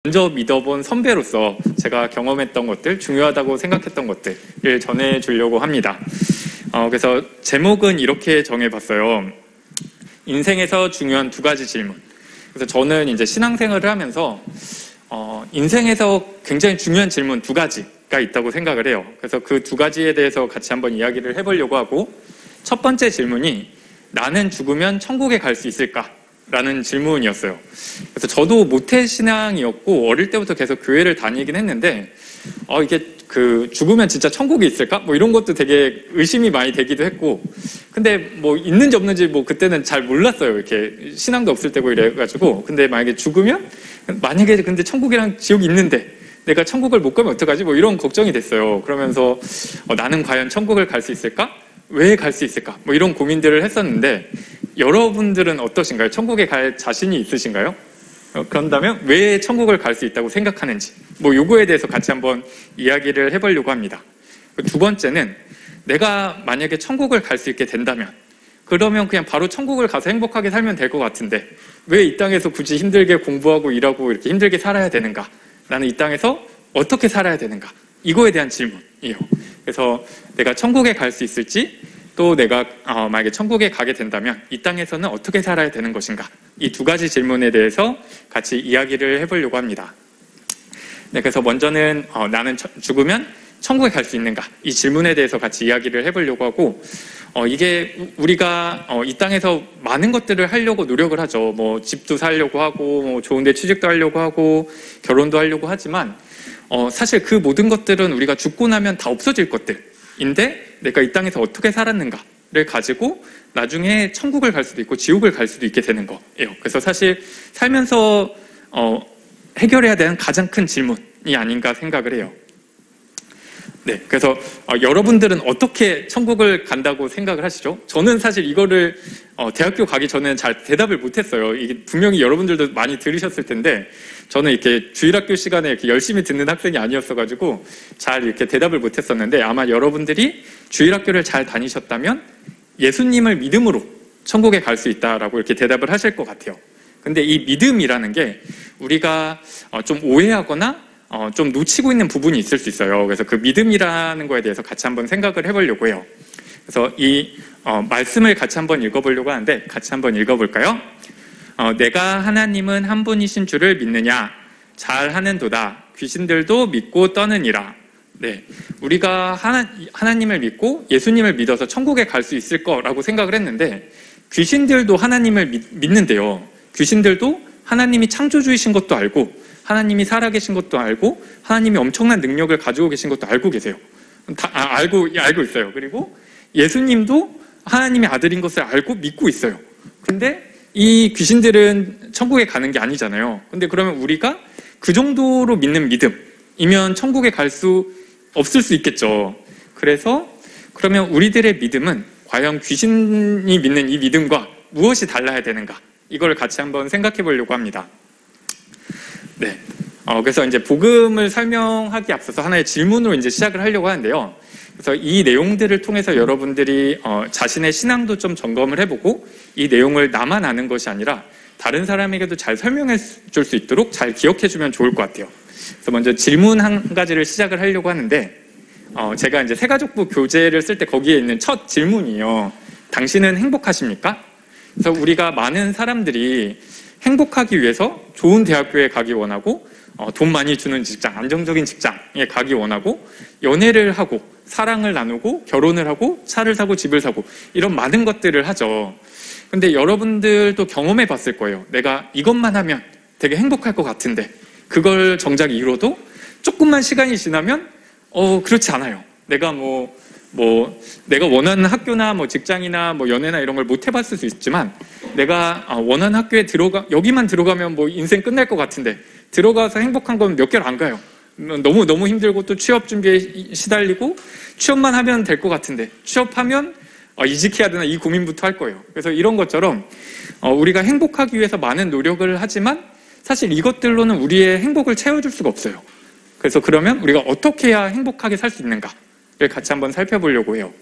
먼저 믿어본 선배로서 제가 경험했던 것들, 중요하다고 생각했던 것들을 전해주려고 합니다. 그래서 제목은 이렇게 정해봤어요. 인생에서 중요한 2가지 질문. 그래서 저는 이제 신앙생활을 하면서 인생에서 굉장히 중요한 질문 2가지가 있다고 생각을 해요. 그래서 그 2가지에 대해서 같이 한번 이야기를 해보려고 하고, 첫 번째 질문이 나는 죽으면 천국에 갈 수 있을까? 라는 질문이었어요. 그래서 저도 모태신앙이었고 어릴 때부터 계속 교회를 다니긴 했는데 이게 죽으면 진짜 천국이 있을까? 뭐 이런 것도 되게 의심이 많이 되기도 했고, 근데 뭐 있는지 없는지 뭐 그때는 잘 몰랐어요. 이렇게 신앙도 없을 때고 이래가지고. 근데 만약에 죽으면, 만약에 근데 천국이랑 지옥이 있는데 내가 천국을 못 가면 어떡하지? 뭐 이런 걱정이 됐어요. 그러면서 나는 과연 천국을 갈 수 있을까? 왜 갈 수 있을까? 뭐 이런 고민들을 했었는데, 여러분들은 어떠신가요? 천국에 갈 자신이 있으신가요? 그런다면 왜 천국을 갈 수 있다고 생각하는지, 뭐 요거에 대해서 같이 한번 이야기를 해보려고 합니다. 2번째는 내가 만약에 천국을 갈 수 있게 된다면, 그러면 그냥 바로 천국을 가서 행복하게 살면 될 것 같은데 왜 이 땅에서 굳이 힘들게 공부하고 일하고 이렇게 힘들게 살아야 되는가? 나는 이 땅에서 어떻게 살아야 되는가? 이거에 대한 질문이에요. 그래서 내가 천국에 갈 수 있을지, 또 내가 만약에 천국에 가게 된다면 이 땅에서는 어떻게 살아야 되는 것인가? 이 2가지 질문에 대해서 같이 이야기를 해보려고 합니다. 네, 그래서 먼저는 나는 죽으면 천국에 갈 수 있는가? 이 질문에 대해서 같이 이야기를 해보려고 하고, 이게 우리가 이 땅에서 많은 것들을 하려고 노력을 하죠. 뭐 집도 살려고 하고, 뭐 좋은 데 취직도 하려고 하고, 결혼도 하려고 하지만 사실 그 모든 것들은 우리가 죽고 나면 다 없어질 것들인데, 내가 이 땅에서 어떻게 살았는가를 가지고 나중에 천국을 갈 수도 있고 지옥을 갈 수도 있게 되는 거예요. 그래서 사실 살면서 해결해야 되는 가장 큰 질문이 아닌가 생각을 해요. 네, 그래서 여러분들은 어떻게 천국을 간다고 생각을 하시죠? 저는 사실 이거를 대학교 가기 전에는 잘 대답을 못했어요. 이게 분명히 여러분들도 많이 들으셨을 텐데, 저는 이렇게 주일학교 시간에 이렇게 열심히 듣는 학생이 아니었어가지고 잘 이렇게 대답을 못했었는데, 아마 여러분들이 주일학교를 잘 다니셨다면 예수님을 믿음으로 천국에 갈 수 있다라고 이렇게 대답을 하실 것 같아요. 근데 이 믿음이라는 게 우리가 좀 오해하거나 좀 놓치고 있는 부분이 있을 수 있어요. 그래서 그 믿음이라는 거에 대해서 같이 한번 생각을 해보려고 해요. 그래서 이 말씀을 같이 한번 읽어보려고 하는데, 같이 한번 읽어볼까요? 내가 하나님은 한 분이신 줄을 믿느냐? 잘 하는도다. 귀신들도 믿고 떠느니라. 네, 우리가 하나님을 믿고 예수님을 믿어서 천국에 갈 수 있을 거라고 생각을 했는데, 귀신들도 하나님을 믿는데요. 귀신들도 하나님이 창조주이신 것도 알고, 하나님이 살아계신 것도 알고, 하나님이 엄청난 능력을 가지고 계신 것도 알고 계세요. 알고 있어요. 그리고 예수님도 하나님의 아들인 것을 알고 믿고 있어요. 근데 이 귀신들은 천국에 가는 게 아니잖아요. 근데 그러면 우리가 그 정도로 믿는 믿음이면 천국에 갈 수 없을 수 있겠죠. 그래서 그러면 우리들의 믿음은 과연 귀신이 믿는 이 믿음과 무엇이 달라야 되는가? 이걸 같이 한번 생각해 보려고 합니다. 네. 그래서 이제 복음을 설명하기 앞서서 하나의 질문으로 이제 시작을 하려고 하는데요. 그래서 이 내용들을 통해서 여러분들이 자신의 신앙도 좀 점검을 해보고, 이 내용을 나만 아는 것이 아니라 다른 사람에게도 잘 설명해 줄 수 있도록 잘 기억해 주면 좋을 것 같아요. 그래서 먼저 질문 한 가지를 시작을 하려고 하는데, 제가 이제 새가족부 교재를 쓸 때 거기에 있는 첫 질문이에요. 당신은 행복하십니까? 그래서 우리가 많은 사람들이 행복하기 위해서 좋은 대학교에 가기 원하고, 돈 많이 주는 직장, 안정적인 직장에 가기 원하고, 연애를 하고, 사랑을 나누고, 결혼을 하고, 차를 사고, 집을 사고, 이런 많은 것들을 하죠. 근데 여러분들도 경험해 봤을 거예요. 내가 이것만 하면 되게 행복할 것 같은데, 그걸 정작 이뤄도 조금만 시간이 지나면 그렇지 않아요. 내가 내가 원하는 학교나 뭐 직장이나 뭐 연애나 이런 걸 못 해봤을 수 있지만, 내가 원하는 학교에 여기만 들어가면 뭐 인생 끝날 것 같은데, 들어가서 행복한 건 몇 개월 안 가요. 너무 힘들고, 또 취업 준비에 시달리고, 취업만 하면 될 것 같은데, 취업하면 이직해야 되나 이 고민부터 할 거예요. 그래서 이런 것처럼 우리가 행복하기 위해서 많은 노력을 하지만 사실 이것들로는 우리의 행복을 채워줄 수가 없어요. 그래서 그러면 우리가 어떻게 해야 행복하게 살 수 있는가를 같이 한번 살펴보려고 해요.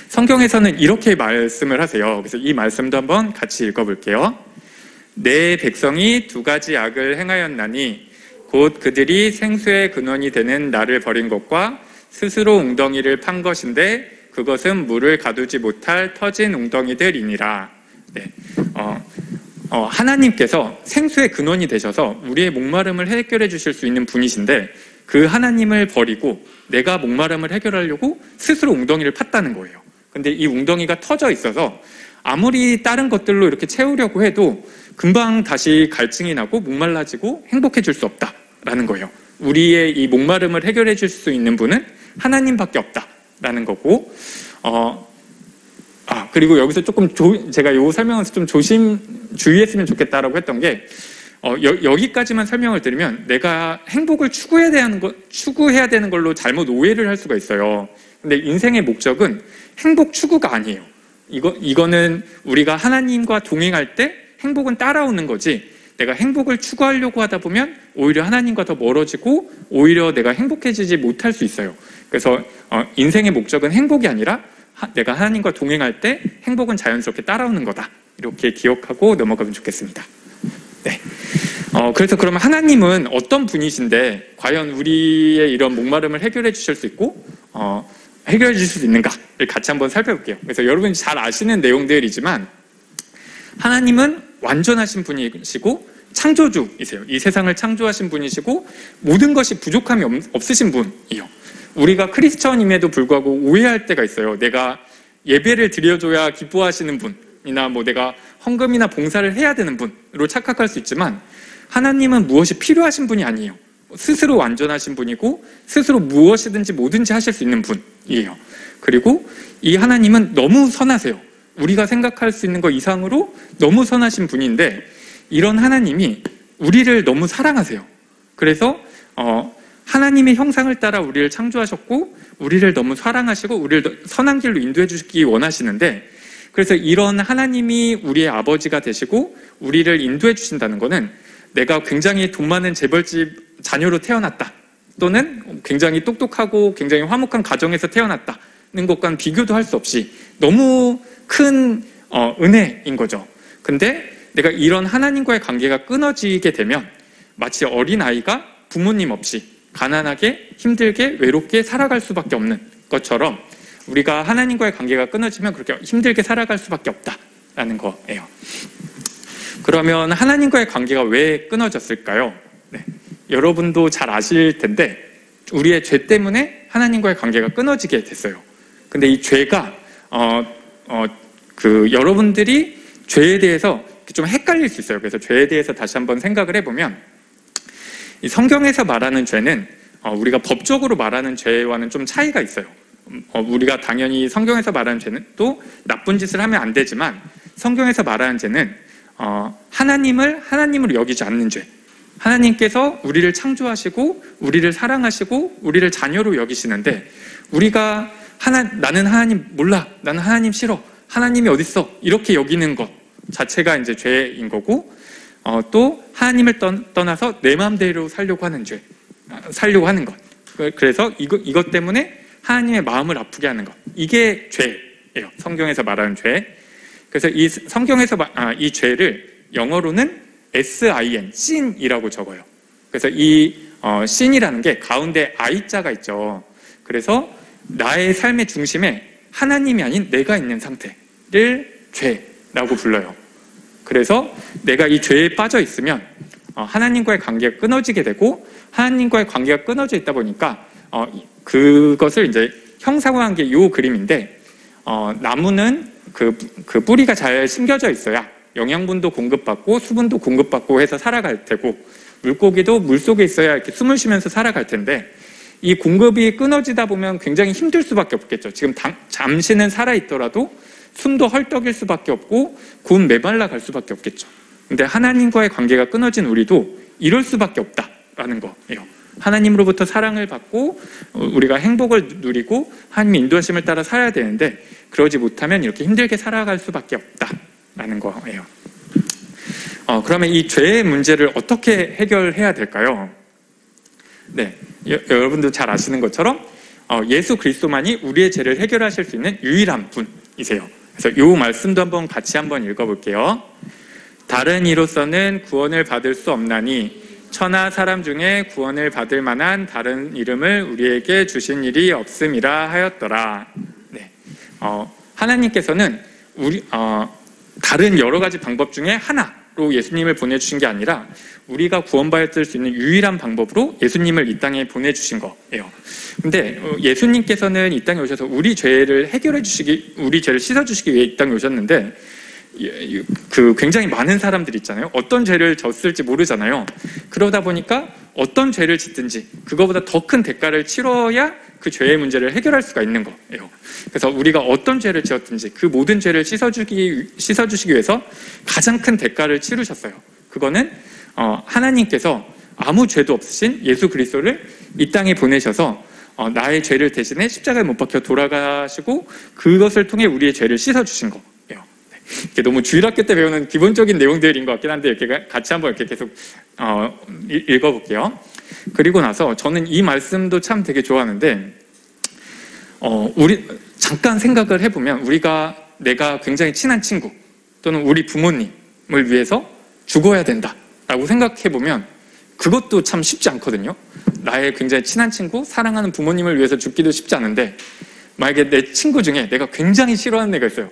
성경에서는 이렇게 말씀을 하세요. 그래서 이 말씀도 한번 같이 읽어볼게요. 내 백성이 두 가지 악을 행하였나니 곧 그들이 생수의 근원이 되는 나를 버린 것과 스스로 웅덩이를 판 것인데 그것은 물을 가두지 못할 터진 웅덩이들이니라. 네. 하나님께서 생수의 근원이 되셔서 우리의 목마름을 해결해 주실 수 있는 분이신데 그 하나님을 버리고 내가 목마름을 해결하려고 스스로 웅덩이를 팠다는 거예요. 근데 이 웅덩이가 터져 있어서 아무리 다른 것들로 이렇게 채우려고 해도 금방 다시 갈증이 나고 목말라지고 행복해질 수 없다라는 거예요. 우리의 이 목마름을 해결해 줄 수 있는 분은 하나님밖에 없다라는 거고, 그리고 여기서 조금 제가 이 설명에서 좀 주의했으면 좋겠다라고 했던 게, 여기까지만 설명을 드리면 내가 행복을 추구해야 되는 걸로 잘못 오해를 할 수가 있어요. 근데 인생의 목적은 행복 추구가 아니에요. 이거는 우리가 하나님과 동행할 때 행복은 따라오는 거지, 내가 행복을 추구하려고 하다 보면 오히려 하나님과 더 멀어지고 오히려 내가 행복해지지 못할 수 있어요. 그래서 인생의 목적은 행복이 아니라 내가 하나님과 동행할 때 행복은 자연스럽게 따라오는 거다. 이렇게 기억하고 넘어가면 좋겠습니다. 네. 그래서 그러면 하나님은 어떤 분이신데 과연 우리의 이런 목마름을 해결해 주실 수 있고 해결해 주실 수 있는가를 같이 한번 살펴볼게요. 그래서 여러분이 잘 아시는 내용들이지만 하나님은 완전하신 분이시고 창조주이세요. 이 세상을 창조하신 분이시고 모든 것이 부족함이 없으신 분이요. 우리가 크리스천임에도 불구하고 오해할 때가 있어요. 내가 예배를 드려줘야 기뻐하시는 분이나 내가 헌금이나 봉사를 해야 되는 분으로 착각할 수 있지만 하나님은 무엇이 필요하신 분이 아니에요. 스스로 완전하신 분이고 스스로 무엇이든지 뭐든지 하실 수 있는 분이에요. 그리고 이 하나님은 너무 선하세요. 우리가 생각할 수 있는 것 이상으로 너무 선하신 분인데 이런 하나님이 우리를 너무 사랑하세요. 그래서 하나님의 형상을 따라 우리를 창조하셨고 우리를 너무 사랑하시고 우리를 선한 길로 인도해 주시기 원하시는데, 그래서 이런 하나님이 우리의 아버지가 되시고 우리를 인도해 주신다는 것은 내가 굉장히 돈 많은 재벌집 자녀로 태어났다, 또는 굉장히 똑똑하고 굉장히 화목한 가정에서 태어났다는 것과는 비교도 할 수 없이 너무 큰 은혜인 거죠. 근데 내가 이런 하나님과의 관계가 끊어지게 되면 마치 어린아이가 부모님 없이 가난하게 힘들게 외롭게 살아갈 수밖에 없는 것처럼 우리가 하나님과의 관계가 끊어지면 그렇게 힘들게 살아갈 수밖에 없다라는 거예요. 그러면 하나님과의 관계가 왜 끊어졌을까요? 네. 여러분도 잘 아실 텐데 우리의 죄 때문에 하나님과의 관계가 끊어지게 됐어요. 근데 이 죄가 여러분들이 죄에 대해서 좀 헷갈릴 수 있어요. 그래서 죄에 대해서 다시 한번 생각을 해보면 이 성경에서 말하는 죄는 우리가 법적으로 말하는 죄와는 좀 차이가 있어요. 우리가 당연히 성경에서 말하는 죄는 또 나쁜 짓을 하면 안 되지만 성경에서 말하는 죄는 하나님을 하나님으로 여기지 않는 죄. 하나님께서 우리를 창조하시고 우리를 사랑하시고 우리를 자녀로 여기시는데 우리가 나는 하나님 몰라, 나는 하나님 싫어, 하나님이 어딨어 이렇게 여기는 것 자체가 이제 죄인 거고, 또 하나님을 떠나서 내 마음대로 살려고 하는 것. 그래서 이것 때문에 하나님의 마음을 아프게 하는 것, 이게 죄예요. 성경에서 말하는 죄. 그래서 이 성경에서 이 죄를 영어로는 sin, sin이라고 적어요. 그래서 이 sin이라는 게 가운데 I자가 있죠. 그래서 나의 삶의 중심에 하나님이 아닌 내가 있는 상태를 죄라고 불러요. 그래서 내가 이 죄에 빠져 있으면 하나님과의 관계가 끊어지게 되고, 하나님과의 관계가 끊어져 있다 보니까 그것을 이제 형상화한 게 이 그림인데, 나무는 그 뿌리가 잘 심겨져 있어야 영양분도 공급받고 수분도 공급받고 해서 살아갈 테고, 물고기도 물속에 있어야 이렇게 숨을 쉬면서 살아갈 텐데 이 공급이 끊어지다 보면 굉장히 힘들 수밖에 없겠죠. 지금 잠시는 살아있더라도 숨도 헐떡일 수밖에 없고 곧 메말라 갈 수밖에 없겠죠. 근데 하나님과의 관계가 끊어진 우리도 이럴 수밖에 없다라는 거예요. 하나님으로부터 사랑을 받고 우리가 행복을 누리고 하나님의 인도하심을 따라 살아야 되는데 그러지 못하면 이렇게 힘들게 살아갈 수밖에 없다라는 거예요. 그러면 이 죄의 문제를 어떻게 해결해야 될까요? 네, 여러분도 잘 아시는 것처럼 예수 그리스도만이 우리의 죄를 해결하실 수 있는 유일한 분이세요. 그래서 이 말씀도 같이 한번 읽어볼게요. 다른 이로서는 구원을 받을 수 없나니 천하 사람 중에 구원을 받을 만한 다른 이름을 우리에게 주신 일이 없음이라 하였더라. 네. 하나님께서는 다른 여러 가지 방법 중에 하나로 예수님을 보내주신 게 아니라 우리가 구원받을 수 있는 유일한 방법으로 예수님을 이 땅에 보내주신 거예요. 근데 예수님께서는 이 땅에 오셔서 우리 죄를 해결해 주시기, 우리 죄를 씻어주시기 위해 이 땅에 오셨는데 굉장히 많은 사람들이 있잖아요. 어떤 죄를 졌을지 모르잖아요. 그러다 보니까 어떤 죄를 짓든지 그거보다 더 큰 대가를 치러야 그 죄의 문제를 해결할 수가 있는 거예요. 그래서 우리가 어떤 죄를 지었든지 그 모든 죄를 씻어주시기 위해서 가장 큰 대가를 치르셨어요. 그거는 하나님께서 아무 죄도 없으신 예수 그리스도를 이 땅에 보내셔서 나의 죄를 대신해 십자가에 못 박혀 돌아가시고 그것을 통해 우리의 죄를 씻어주신 거예요. 이게 너무 주일학교 때 배우는 기본적인 내용들인 것 같긴 한데 이렇게 같이 한번 이렇게 계속 읽어볼게요. 그리고 나서 저는 이 말씀도 참 되게 좋아하는데 우리 잠깐 생각을 해보면 내가 굉장히 친한 친구 또는 우리 부모님을 위해서 죽어야 된다라고 생각해보면 그것도 참 쉽지 않거든요. 나의 굉장히 친한 친구, 사랑하는 부모님을 위해서 죽기도 쉽지 않은데 만약에 내 친구 중에 내가 굉장히 싫어하는 애가 있어요.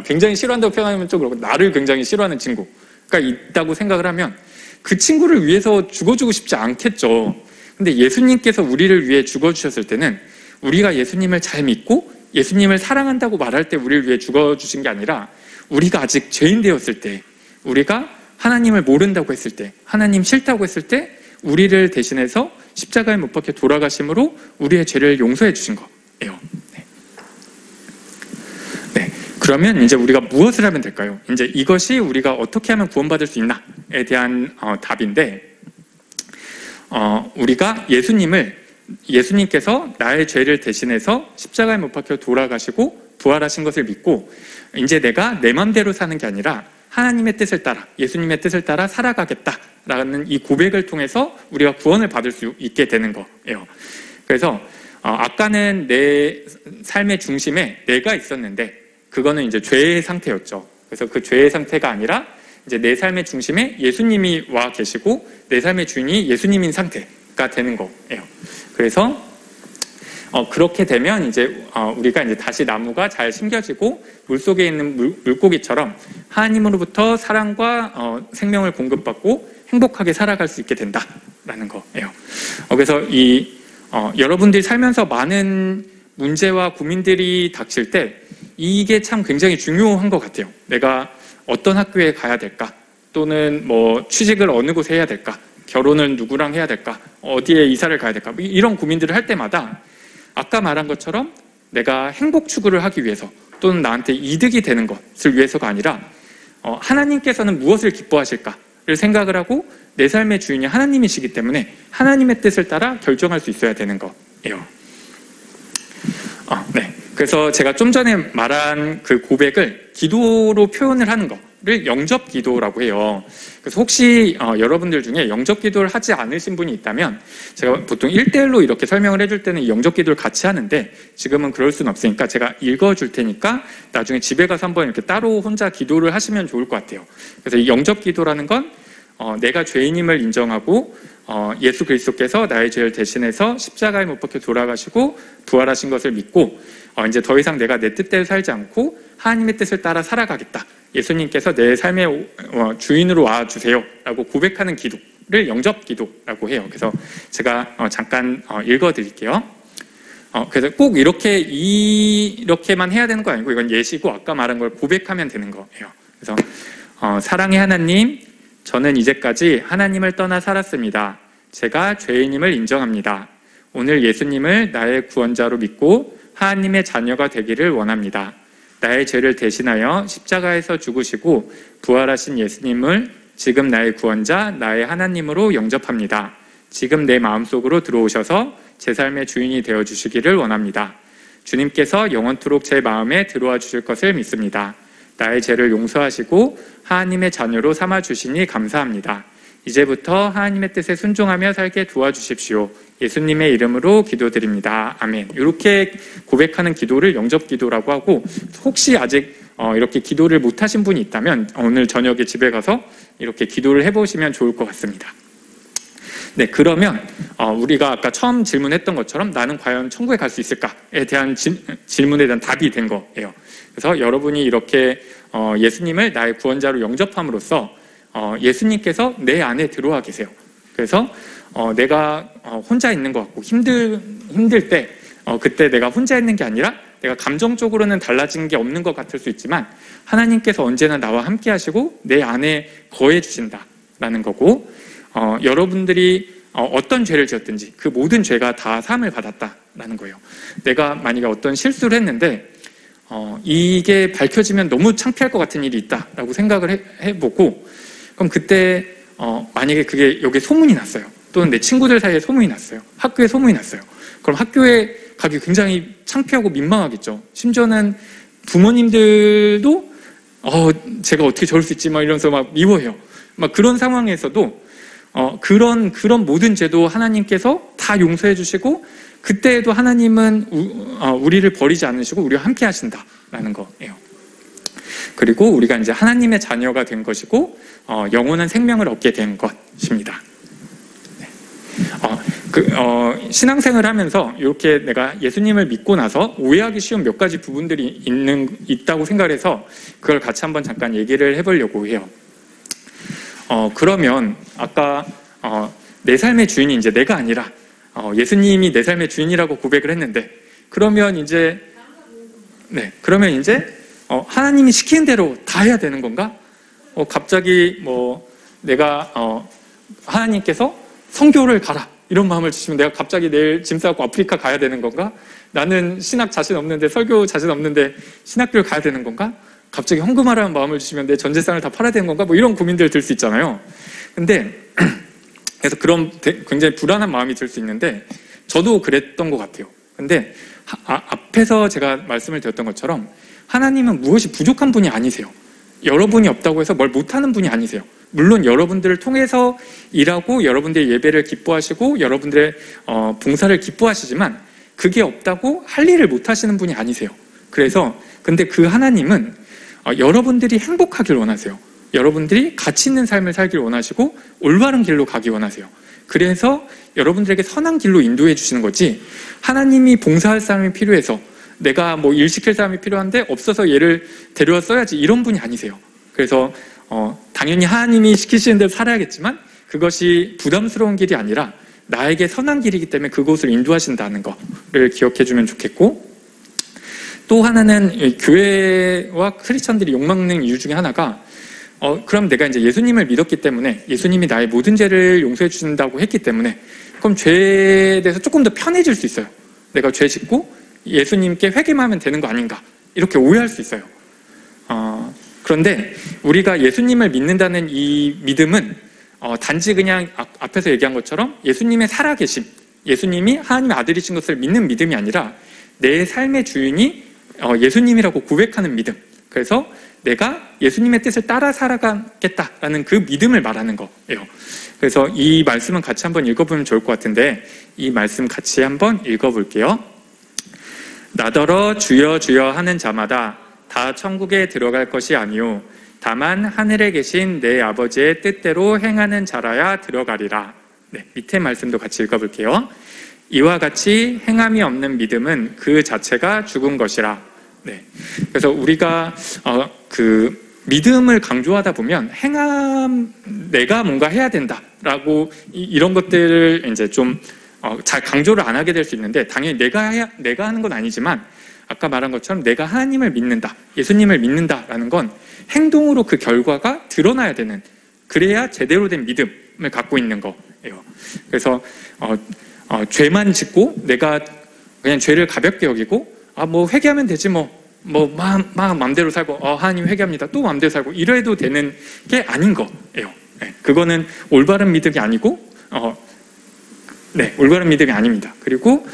굉장히 싫어한다고 표현하면 좀 그렇고 나를 굉장히 싫어하는 친구가 있다고 생각을 하면 그 친구를 위해서 죽어주고 싶지 않겠죠. 근데 예수님께서 우리를 위해 죽어주셨을 때는 우리가 예수님을 잘 믿고 예수님을 사랑한다고 말할 때 우리를 위해 죽어주신 게 아니라 우리가 아직 죄인 되었을 때, 우리가 하나님을 모른다고 했을 때, 하나님 싫다고 했을 때 우리를 대신해서 십자가에 못 박혀 돌아가심으로 우리의 죄를 용서해 주신 거예요. 그러면 이제 우리가 무엇을 하면 될까요? 이제 이것이 우리가 어떻게 하면 구원받을 수 있나에 대한 답인데, 우리가 예수님께서 나의 죄를 대신해서 십자가에 못 박혀 돌아가시고 부활하신 것을 믿고 이제 내가 내 맘대로 사는 게 아니라 하나님의 뜻을 따라, 예수님의 뜻을 따라 살아가겠다라는 이 고백을 통해서 우리가 구원을 받을 수 있게 되는 거예요. 그래서 아까는 내 삶의 중심에 내가 있었는데 그거는 이제 죄의 상태였죠. 그래서 그 죄의 상태가 아니라 이제 내 삶의 중심에 예수님이 와 계시고 내 삶의 주인이 예수님인 상태가 되는 거예요. 그래서 그렇게 되면 이제 우리가 이제 다시 나무가 잘 심겨지고 물속에 있는 물고기처럼 하나님으로부터 사랑과 생명을 공급받고 행복하게 살아갈 수 있게 된다라는 거예요. 그래서 여러분들이 살면서 많은 문제와 고민들이 닥칠 때 이게 참 굉장히 중요한 것 같아요. 내가 어떤 학교에 가야 될까? 또는 뭐 취직을 어느 곳에 해야 될까? 결혼을 누구랑 해야 될까? 어디에 이사를 가야 될까? 이런 고민들을 할 때마다 아까 말한 것처럼 내가 행복 추구를 하기 위해서 또는 나한테 이득이 되는 것을 위해서가 아니라 하나님께서는 무엇을 기뻐하실까를 생각을 하고 내 삶의 주인이 하나님이시기 때문에 하나님의 뜻을 따라 결정할 수 있어야 되는 거예요. 네. 그래서 제가 좀 전에 말한 그 고백을 기도로 표현을 하는 거를 영접 기도라고 해요. 그래서 혹시 여러분들 중에 영접 기도를 하지 않으신 분이 있다면 제가 보통 1대1로 이렇게 설명을 해줄 때는 영접 기도를 같이 하는데 지금은 그럴 수는 없으니까 제가 읽어줄 테니까 나중에 집에 가서 한번 이렇게 따로 혼자 기도를 하시면 좋을 것 같아요. 그래서 이 영접 기도라는 건 내가 죄인임을 인정하고 예수 그리스도께서 나의 죄를 대신해서 십자가에 못 박혀 돌아가시고 부활하신 것을 믿고 이제 더 이상 내가 내 뜻대로 살지 않고 하나님의 뜻을 따라 살아가겠다. 예수님께서 내 삶의 주인으로 와주세요 라고 고백하는 기도를 영접 기도라고 해요. 그래서 제가 잠깐 읽어드릴게요. 그래서 꼭 이렇게만 해야 되는 거 아니고 이건 예시고 아까 말한 걸 고백하면 되는 거예요. 그래서 사랑의 하나님, 저는 이제까지 하나님을 떠나 살았습니다. 제가 죄인임을 인정합니다. 오늘 예수님을 나의 구원자로 믿고 하나님의 자녀가 되기를 원합니다. 나의 죄를 대신하여 십자가에서 죽으시고 부활하신 예수님을 지금 나의 구원자, 나의 하나님으로 영접합니다. 지금 내 마음속으로 들어오셔서 제 삶의 주인이 되어주시기를 원합니다. 주님께서 영원토록 제 마음에 들어와 주실 것을 믿습니다. 나의 죄를 용서하시고 하나님의 자녀로 삼아주시니 감사합니다. 이제부터 하나님의 뜻에 순종하며 살게 도와주십시오. 예수님의 이름으로 기도드립니다. 아멘. 이렇게 고백하는 기도를 영접 기도라고 하고 혹시 아직 이렇게 기도를 못 하신 분이 있다면 오늘 저녁에 집에 가서 이렇게 기도를 해보시면 좋을 것 같습니다. 네, 그러면 우리가 아까 처음 질문했던 것처럼 나는 과연 천국에 갈 수 있을까에 대한 질문에 대한 답이 된 거예요. 그래서 여러분이 이렇게 예수님을 나의 구원자로 영접함으로써 예수님께서 내 안에 들어와 계세요. 그래서 내가 혼자 있는 것 같고 힘들 때 그때 내가 혼자 있는 게 아니라 내가 감정적으로는 달라진 게 없는 것 같을 수 있지만 하나님께서 언제나 나와 함께 하시고 내 안에 거해 주신다라는 거고, 여러분들이 어떤 죄를 지었든지 그 모든 죄가 다 사함을 받았다라는 거예요. 내가 만약에 어떤 실수를 했는데 이게 밝혀지면 너무 창피할 것 같은 일이 있다라고 생각을 해보고, 그럼 그때 만약에 그게 여기에 소문이 났어요. 또는 내 친구들 사이에 소문이 났어요. 학교에 소문이 났어요. 그럼 학교에 가기 굉장히 창피하고 민망하겠죠. 심지어는 부모님들도 제가 어떻게 저럴 수 있지 막 이러면서 막 미워해요. 막 그런 상황에서도 그런 모든 죄도 하나님께서 다 용서해 주시고 그때에도 하나님은 우리를 버리지 않으시고 우리와 함께 하신다라는 거예요. 그리고 우리가 이제 하나님의 자녀가 된 것이고 영원한 생명을 얻게 된 것입니다. 신앙생활을 하면서 이렇게 내가 예수님을 믿고 나서 오해하기 쉬운 몇 가지 부분들이 있다고 생각을 해서 그걸 같이 한번 잠깐 얘기를 해보려고 해요. 그러면 아까 내 삶의 주인이 이제 내가 아니라 예수님이 내 삶의 주인이라고 고백을 했는데, 그러면 이제 하나님이 시키는 대로 다 해야 되는 건가? 갑자기 내가 하나님께서 선교를 가라 이런 마음을 주시면 내가 갑자기 내일 짐 싸고 아프리카 가야 되는 건가? 나는 신학 자신 없는데, 설교 자신 없는데 신학교를 가야 되는 건가? 갑자기 헌금하라는 마음을 주시면 내 전 재산을 다 팔아야 되는 건가? 이런 고민들 들 수 있잖아요. 근데 그래서 그런 굉장히 불안한 마음이 들 수 있는데 저도 그랬던 것 같아요. 근데 앞에서 제가 말씀을 드렸던 것처럼 하나님은 무엇이 부족한 분이 아니세요. 여러분이 없다고 해서 뭘 못하는 분이 아니세요. 물론 여러분들을 통해서 일하고 여러분들의 예배를 기뻐하시고 여러분들의 봉사를 기뻐하시지만 그게 없다고 할 일을 못하시는 분이 아니세요. 그래서 근데 그 하나님은 여러분들이 행복하길 원하세요. 여러분들이 가치 있는 삶을 살길 원하시고 올바른 길로 가기 원하세요. 그래서 여러분들에게 선한 길로 인도해 주시는 거지, 하나님이 봉사할 사람이 필요해서 내가 일 시킬 사람이 필요한데 없어서 얘를 데려와 써야지 이런 분이 아니세요. 그래서 당연히 하나님이 시키시는 대로 살아야겠지만 그것이 부담스러운 길이 아니라 나에게 선한 길이기 때문에 그곳을 인도하신다는 거를 기억해 주면 좋겠고, 또 하나는 교회와 크리스천들이 욕먹는 이유 중에 하나가 그럼 내가 이제 예수님을 믿었기 때문에 예수님이 나의 모든 죄를 용서해 주신다고 했기 때문에 그럼 죄에 대해서 조금 더 편해질 수 있어요. 내가 죄 짓고 예수님께 회개만 하면 되는 거 아닌가 이렇게 오해할 수 있어요. 그런데 우리가 예수님을 믿는다는 이 믿음은 단지 그냥 앞에서 얘기한 것처럼 예수님의 살아계심, 예수님이 하나님의 아들이신 것을 믿는 믿음이 아니라 내 삶의 주인이 예수님이라고 고백하는 믿음. 그래서 내가 예수님의 뜻을 따라 살아가겠다라는 그 믿음을 말하는 거예요. 그래서 이 말씀은 같이 한번 읽어보면 좋을 것 같은데 이 말씀 같이 한번 읽어볼게요. 나더러 주여 주여 하는 자마다 다 천국에 들어갈 것이 아니오 다만 하늘에 계신 내 아버지의 뜻대로 행하는 자라야 들어가리라. 네, 밑에 말씀도 같이 읽어볼게요. 이와 같이 행함이 없는 믿음은 그 자체가 죽은 것이라. 네, 그래서 우리가 그 믿음을 강조하다 보면 내가 뭔가 해야 된다라고 이런 것들을 이제 좀 잘 강조를 안 하게 될 수 있는데, 당연히 내가 하는 건 아니지만 아까 말한 것처럼 내가 하나님을 믿는다, 예수님을 믿는다라는 건 행동으로 그 결과가 드러나야 되는, 그래야 제대로 된 믿음을 갖고 있는 거예요. 그래서 죄만 짓고 내가 그냥 죄를 가볍게 여기고 회개하면 되지 마음대로 살고 하나님 회개합니다 또 마음대로 살고 이래도 되는 게 아닌 거예요. 네, 그거는 올바른 믿음이 아니고 올바른 믿음이 아닙니다. 그리고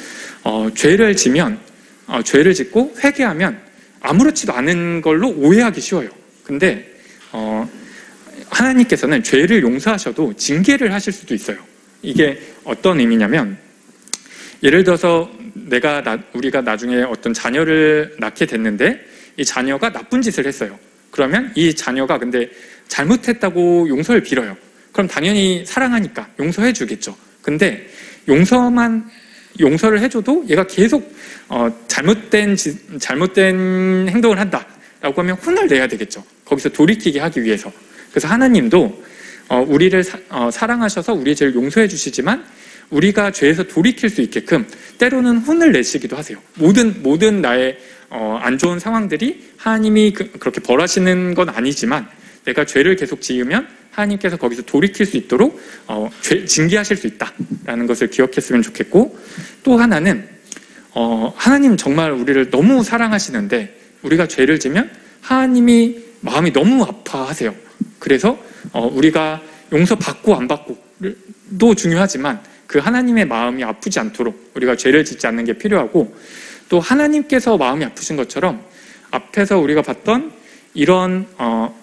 죄를 짓고 회개하면 아무렇지도 않은 걸로 오해하기 쉬워요. 근데 하나님께서는 죄를 용서하셔도 징계를 하실 수도 있어요. 이게 어떤 의미냐면, 예를 들어서 우리가 나중에 어떤 자녀를 낳게 됐는데 이 자녀가 나쁜 짓을 했어요. 그러면 이 자녀가 근데 잘못했다고 용서를 빌어요. 그럼 당연히 사랑하니까 용서해 주겠죠. 근데 용서를 해줘도 얘가 계속 잘못된 행동을 한다라고 하면 혼을 내야 되겠죠. 거기서 돌이키게 하기 위해서. 그래서 하나님도 우리를 사랑하셔서 우리의 죄를 용서해 주시지만 우리가 죄에서 돌이킬 수 있게끔 때로는 혼을 내시기도 하세요. 모든 나의 안 좋은 상황들이 하나님이 그렇게 벌하시는 건 아니지만 내가 죄를 계속 지으면 하나님께서 거기서 돌이킬 수 있도록 징계하실 수 있다라는 것을 기억했으면 좋겠고, 또 하나는 하나님 정말 우리를 너무 사랑하시는데 우리가 죄를 지면 하나님이 마음이 너무 아파하세요. 그래서 우리가 용서받고 안 받고도 중요하지만 그 하나님의 마음이 아프지 않도록 우리가 죄를 짓지 않는 게 필요하고, 또 하나님께서 마음이 아프신 것처럼 앞에서 우리가 봤던 이런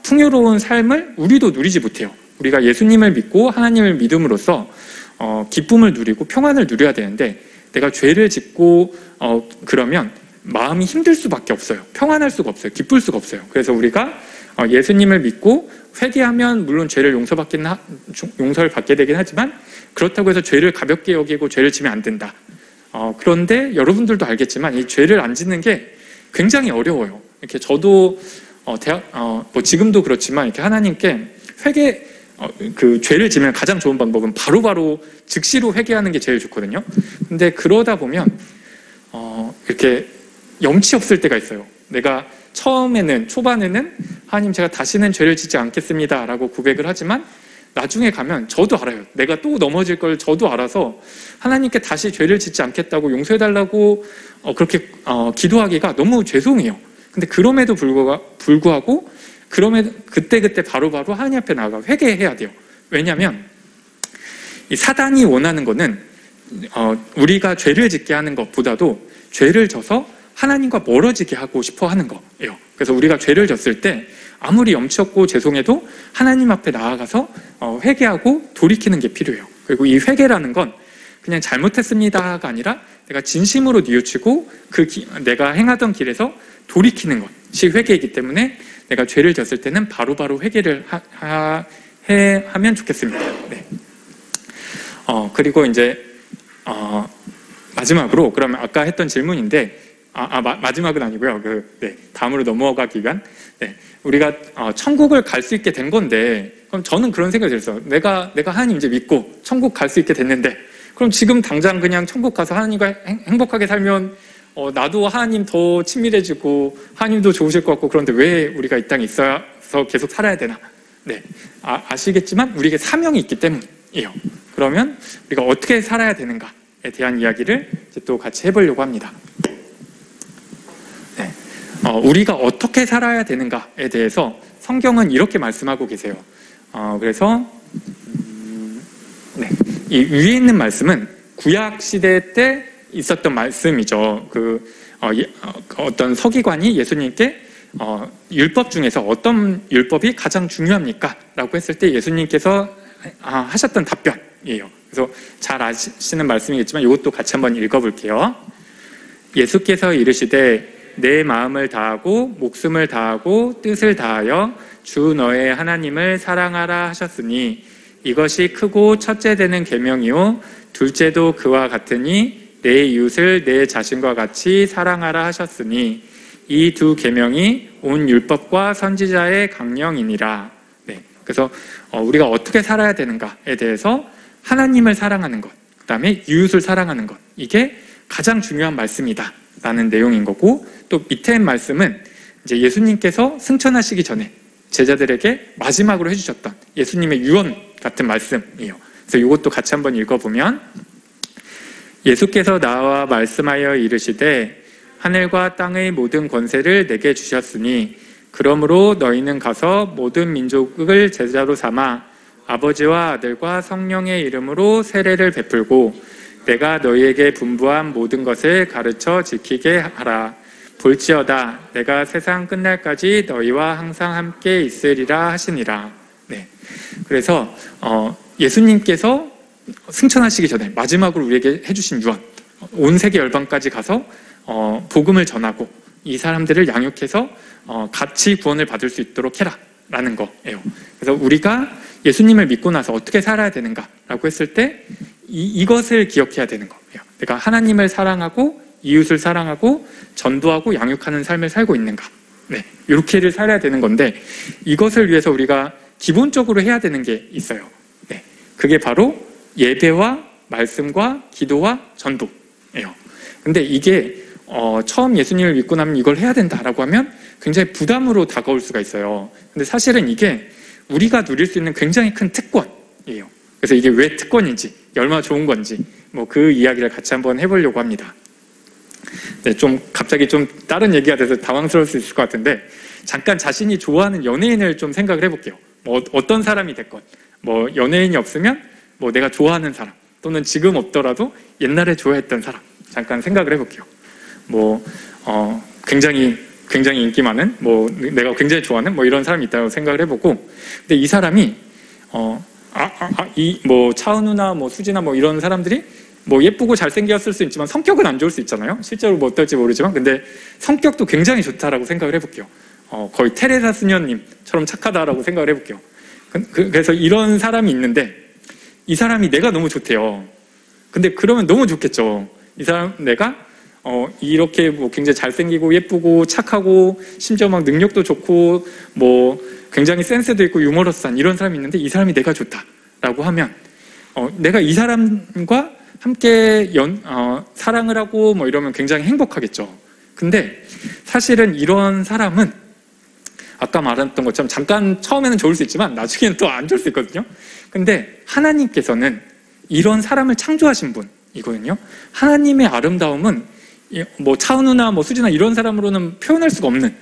풍요로운 삶을 우리도 누리지 못해요. 우리가 예수님을 믿고 하나님을 믿음으로써 기쁨을 누리고 평안을 누려야 되는데 내가 죄를 짓고 그러면 마음이 힘들 수밖에 없어요. 평안할 수가 없어요. 기쁠 수가 없어요. 그래서 우리가 예수님을 믿고 회개하면 물론 죄를 용서를 받게 되긴 하지만 그렇다고 해서 죄를 가볍게 여기고 죄를 지면 안 된다. 그런데 여러분들도 알겠지만 이 죄를 안 짓는 게 굉장히 어려워요. 이렇게 저도 지금도 그렇지만 이렇게 하나님께 그 죄를 지면 가장 좋은 방법은 바로바로 즉시로 회개하는 게 제일 좋거든요. 근데 그러다 보면 이렇게 염치 없을 때가 있어요. 내가 초반에는 하나님 제가 다시는 죄를 짓지 않겠습니다 라고 고백을 하지만 나중에 가면 저도 알아요. 내가 또 넘어질 걸 저도 알아서 하나님께 다시 죄를 짓지 않겠다고 용서해달라고 그렇게 기도하기가 너무 죄송해요. 근데 그럼에도 불구하고 그때 바로바로 하나님 앞에 나아가 회개해야 돼요. 왜냐하면 이 사단이 원하는 거는 우리가 죄를 짓게 하는 것보다도 죄를 져서 하나님과 멀어지게 하고 싶어 하는 거예요. 그래서 우리가 죄를 졌을 때 아무리 염치 없고 죄송해도 하나님 앞에 나아가서 회개하고 돌이키는 게 필요해요. 그리고 이 회개라는 건 그냥 잘못했습니다가 아니라 내가 진심으로 뉘우치고 내가 행하던 길에서 돌이키는 것이 회개이기 때문에 내가 죄를 졌을 때는 바로바로 회개를 하면 좋겠습니다. 네. 그리고 이제 마지막으로 그러면 아까 했던 질문인데 마지막은 아니고요. 다음으로 넘어가기 위한 우리가 천국을 갈 수 있게 된 건데, 그럼 저는 그런 생각이 들었어요. 내가 하나님 이제 믿고 천국 갈 수 있게 됐는데 그럼 지금 당장 그냥 천국 가서 하나님과 행복하게 살면 나도 하나님 더 친밀해지고 하나님도 좋으실 것 같고, 그런데 왜 우리가 이 땅에 있어서 계속 살아야 되나? 네, 아시겠지만 우리에게 사명이 있기 때문이에요. 그러면 우리가 어떻게 살아야 되는가에 대한 이야기를 이제 또 같이 해보려고 합니다. 네, 우리가 어떻게 살아야 되는가에 대해서 성경은 이렇게 말씀하고 계세요. 그래서 이 위에 있는 말씀은 구약 시대 때 있었던 말씀이죠. 어떤 서기관이 예수님께 율법 중에서 어떤 율법이 가장 중요합니까? 라고 했을 때 예수님께서 하셨던 답변이에요. 그래서 잘 아시는 말씀이겠지만 이것도 같이 한번 읽어볼게요. 예수께서 이르시되 내 마음을 다하고 목숨을 다하고 뜻을 다하여 주 너의 하나님을 사랑하라 하셨으니 이것이 크고 첫째 되는 계명이요 둘째도 그와 같으니 내 이웃을 내 자신과 같이 사랑하라 하셨으니 이 두 계명이 온 율법과 선지자의 강령이니라. 네, 그래서 우리가 어떻게 살아야 되는가에 대해서 하나님을 사랑하는 것, 그 다음에 이웃을 사랑하는 것, 이게 가장 중요한 말씀이다 라는 내용인 거고, 또 밑에 말씀은 이제 예수님께서 승천하시기 전에 제자들에게 마지막으로 해주셨던 예수님의 유언 같은 말씀이에요. 그래서 이것도 같이 한번 읽어보면, 예수께서 나와 말씀하여 이르시되 하늘과 땅의 모든 권세를 내게 주셨으니 그러므로 너희는 가서 모든 민족을 제자로 삼아 아버지와 아들과 성령의 이름으로 세례를 베풀고 내가 너희에게 분부한 모든 것을 가르쳐 지키게 하라. 볼지어다 내가 세상 끝날까지 너희와 항상 함께 있으리라 하시니라. 네, 그래서 예수님께서 승천하시기 전에 마지막으로 우리에게 해주신 유언, 온 세계 열방까지 가서 복음을 전하고 이 사람들을 양육해서 같이 구원을 받을 수 있도록 해라 라는 거예요. 그래서 우리가 예수님을 믿고 나서 어떻게 살아야 되는가라고 했을 때 이것을 기억해야 되는 거예요. 내가 하나님을 사랑하고 이웃을 사랑하고 전도하고 양육하는 삶을 살고 있는가. 네, 이렇게를 살아야 되는 건데 이것을 위해서 우리가 기본적으로 해야 되는 게 있어요. 네, 그게 바로 예배와 말씀과 기도와 전도예요. 근데 이게 처음 예수님을 믿고 나면 이걸 해야 된다라고 하면 굉장히 부담으로 다가올 수가 있어요. 근데 사실은 이게 우리가 누릴 수 있는 굉장히 큰 특권이에요. 그래서 이게 왜 특권인지, 얼마나 좋은 건지 뭐 그 이야기를 같이 한번 해보려고 합니다. 네, 좀 갑자기 좀 다른 얘기가 돼서 당황스러울 수 있을 것 같은데 잠깐 자신이 좋아하는 연예인을 좀 생각을 해볼게요. 뭐 어떤 사람이 됐건 뭐 연예인이 없으면 뭐 내가 좋아하는 사람 또는 지금 없더라도 옛날에 좋아했던 사람 잠깐 생각을 해볼게요. 뭐 굉장히 인기 많은 뭐 내가 굉장히 좋아하는 뭐 이런 사람이 있다고 생각을 해보고 근데 이 사람이 이 뭐 차은우나 뭐 수지나 뭐 이런 사람들이 뭐 예쁘고 잘생겼을 수 있지만 성격은 안 좋을 수 있잖아요. 실제로 뭐 어떨지 모르지만 근데 성격도 굉장히 좋다라고 생각을 해볼게요. 거의 테레사 수녀님처럼 착하다라고 생각을 해볼게요. 그래서 이런 사람이 있는데 이 사람이 내가 너무 좋대요. 근데 그러면 너무 좋겠죠. 이 사람 내가 이렇게 뭐 굉장히 잘생기고 예쁘고 착하고 심지어 막 능력도 좋고 뭐 굉장히 센스도 있고 유머러스한 이런 사람이 있는데 이 사람이 내가 좋다라고 하면 내가 이 사람과 함께 사랑을 하고 뭐 이러면 굉장히 행복하겠죠. 근데 사실은 이런 사람은 아까 말했던 것처럼 잠깐 처음에는 좋을 수 있지만 나중에는 또 안 좋을 수 있거든요. 근데 하나님께서는 이런 사람을 창조하신 분이거든요. 하나님의 아름다움은 뭐 차은우나 뭐 수지나 이런 사람으로는 표현할 수가 없는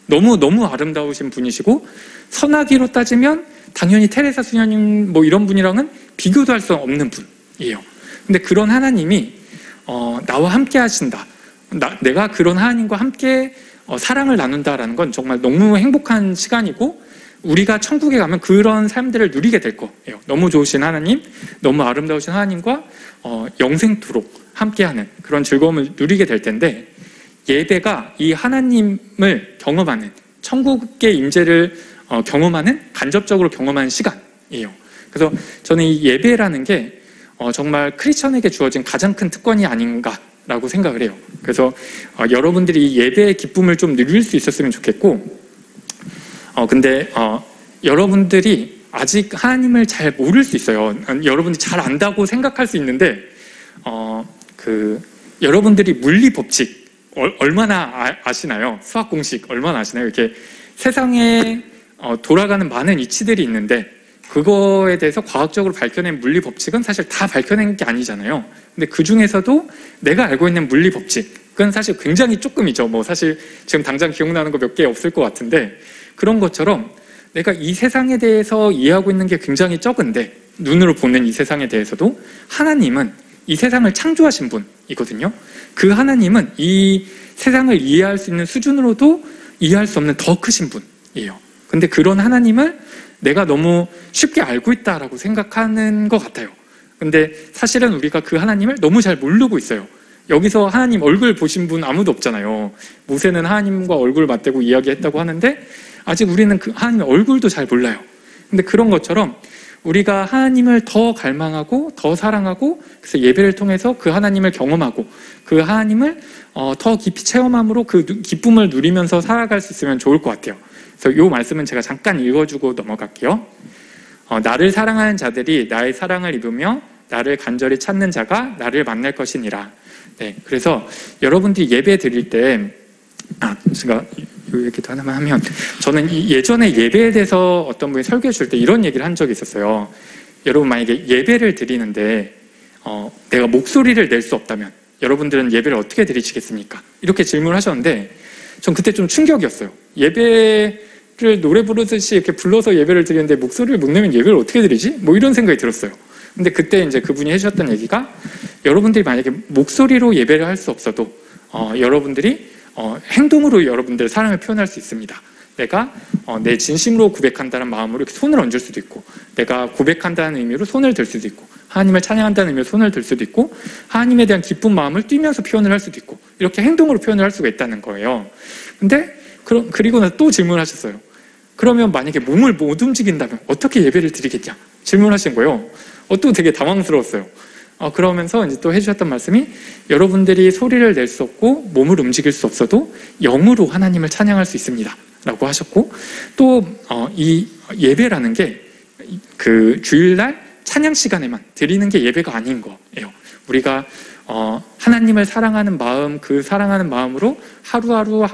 너무 아름다우신 분이시고 선하기로 따지면 당연히 테레사 수녀님 뭐 이런 분이랑은 비교도 할 수 없는 분이에요. 근데 그런 하나님이 나와 함께 하신다. 내가 그런 하나님과 함께 사랑을 나눈다라는 건 정말 너무 행복한 시간이고 우리가 천국에 가면 그런 삶들을 누리게 될 거예요. 너무 좋으신 하나님, 너무 아름다우신 하나님과 영생토록 함께하는 그런 즐거움을 누리게 될 텐데 예배가 이 하나님을 경험하는 천국의 임재를 경험하는 간접적으로 경험하는 시간이에요. 그래서 저는 이 예배라는 게 정말 크리스천에게 주어진 가장 큰 특권이 아닌가라고 생각을 해요. 그래서 여러분들이 이 예배의 기쁨을 좀 누릴 수 있었으면 좋겠고 근데 여러분들이 아직 하나님을 잘 모를 수 있어요. 여러분들이 잘 안다고 생각할 수 있는데 여러분들이 물리 법칙 얼마나 아시나요? 수학 공식 얼마나 아시나요? 이렇게 세상에 돌아가는 많은 이치들이 있는데 그거에 대해서 과학적으로 밝혀낸 물리 법칙은 사실 다 밝혀낸 게 아니잖아요. 근데 그 중에서도 내가 알고 있는 물리 법칙은 사실 굉장히 조금이죠. 뭐 사실 지금 당장 기억나는 거 몇 개 없을 것 같은데 그런 것처럼 내가 이 세상에 대해서 이해하고 있는 게 굉장히 적은데 눈으로 보는 이 세상에 대해서도 하나님은 이 세상을 창조하신 분이거든요. 그 하나님은 이 세상을 이해할 수 있는 수준으로도 이해할 수 없는 더 크신 분이에요. 근데 그런 하나님을 내가 너무 쉽게 알고 있다라고 생각하는 것 같아요. 근데 사실은 우리가 그 하나님을 너무 잘 모르고 있어요. 여기서 하나님 얼굴 보신 분 아무도 없잖아요. 모세는 하나님과 얼굴 맞대고 이야기했다고 하는데 아직 우리는 그 하나님의 얼굴도 잘 몰라요. 근데 그런 것처럼 우리가 하나님을 더 갈망하고 더 사랑하고 그래서 예배를 통해서 그 하나님을 경험하고 그 하나님을 더 깊이 체험함으로 그 기쁨을 누리면서 살아갈 수 있으면 좋을 것 같아요. 그래서 이 말씀은 제가 잠깐 읽어주고 넘어갈게요. 나를 사랑하는 자들이 나의 사랑을 입으며 나를 간절히 찾는 자가 나를 만날 것이니라. 네, 그래서 여러분들이 예배 드릴 때 제가 이 얘기도 하나만 하면 저는 예전에 예배에 대해서 어떤 분이 설교해 줄 때 이런 얘기를 한 적이 있었어요. 여러분 만약에 예배를 드리는데 내가 목소리를 낼 수 없다면 여러분들은 예배를 어떻게 드리시겠습니까? 이렇게 질문을 하셨는데 전 그때 좀 충격이었어요. 예배를 노래 부르듯이 이렇게 불러서 예배를 드리는데 목소리를 못 내면 예배를 어떻게 드리지? 뭐 이런 생각이 들었어요. 근데 그때 이제 그분이 해주셨던 얘기가 여러분들이 만약에 목소리로 예배를 할 수 없어도 여러분들이 행동으로 여러분들의 사랑을 표현할 수 있습니다. 내가 내 진심으로 고백한다는 마음으로 이렇게 손을 얹을 수도 있고 내가 고백한다는 의미로 손을 들 수도 있고 하나님을 찬양한다는 의미로 손을 들 수도 있고 하나님에 대한 기쁜 마음을 뛰면서 표현을 할 수도 있고 이렇게 행동으로 표현을 할 수가 있다는 거예요. 근데 그리고 나서 또 질문하셨어요. 그러면 만약에 몸을 못 움직인다면 어떻게 예배를 드리겠냐? 질문하신 거예요. 또 되게 당황스러웠어요. 그러면서 이제 또 해주셨던 말씀이 여러분들이 소리를 낼 수 없고 몸을 움직일 수 없어도 영으로 하나님을 찬양할 수 있습니다. 라고 하셨고 또 이 예배라는 게 그 주일날 찬양 시간에만 드리는 게 예배가 아닌 거예요. 우리가 하나님을 사랑하는 마음, 그 사랑하는 마음으로 하루하루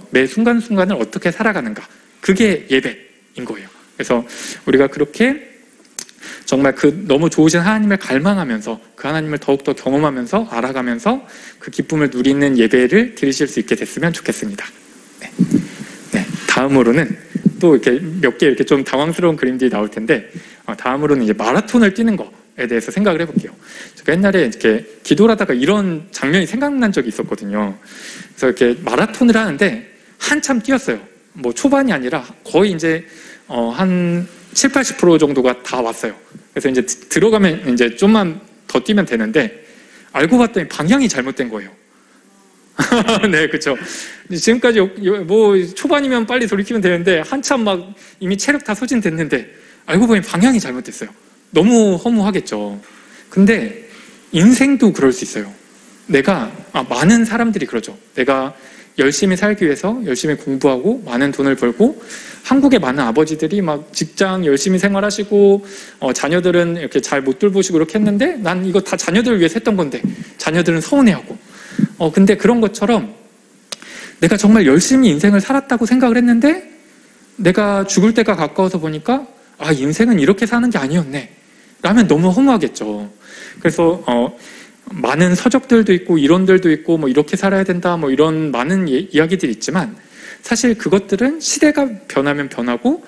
매 순간순간을 어떻게 살아가는가, 그게 예배인 거예요. 그래서 우리가 그렇게 정말 그 너무 좋으신 하나님을 갈망하면서 그 하나님을 더욱더 경험하면서 알아가면서 그 기쁨을 누리는 예배를 드리실 수 있게 됐으면 좋겠습니다. 네, 다음으로는 또 이렇게 몇 개 이렇게 좀 당황스러운 그림들이 나올 텐데 다음으로는 이제 마라톤을 뛰는 거에 대해서 생각을 해볼게요. 제가 옛날에 이렇게 기도를 하다가 이런 장면이 생각난 적이 있었거든요. 그래서 이렇게 마라톤을 하는데 한참 뛰었어요. 뭐 초반이 아니라 거의 이제 한 70, 80% 정도가 다 왔어요. 그래서 이제 들어가면 이제 좀만 더 뛰면 되는데 알고 봤더니 방향이 잘못된 거예요. 네, 그렇죠. 지금까지 뭐 초반이면 빨리 돌이키면 되는데 한참 막 이미 체력 다 소진됐는데 알고 보니 방향이 잘못됐어요. 너무 허무하겠죠. 근데 인생도 그럴 수 있어요. 많은 사람들이 그러죠. 내가 열심히 살기 위해서 열심히 공부하고 많은 돈을 벌고 한국의 많은 아버지들이 막 직장 열심히 생활하시고 자녀들은 이렇게 잘 못 돌보시고 이렇게 했는데 난 이거 다 자녀들을 위해서 했던 건데 자녀들은 서운해하고 근데 그런 것처럼 내가 정말 열심히 인생을 살았다고 생각을 했는데 내가 죽을 때가 가까워서 보니까 인생은 이렇게 사는 게 아니었네 라면 너무 허무하겠죠. 그래서 많은 서적들도 있고 이론들도 있고 뭐 이렇게 살아야 된다 뭐 이런 많은 이야기들이 있지만 사실 그것들은 시대가 변하면 변하고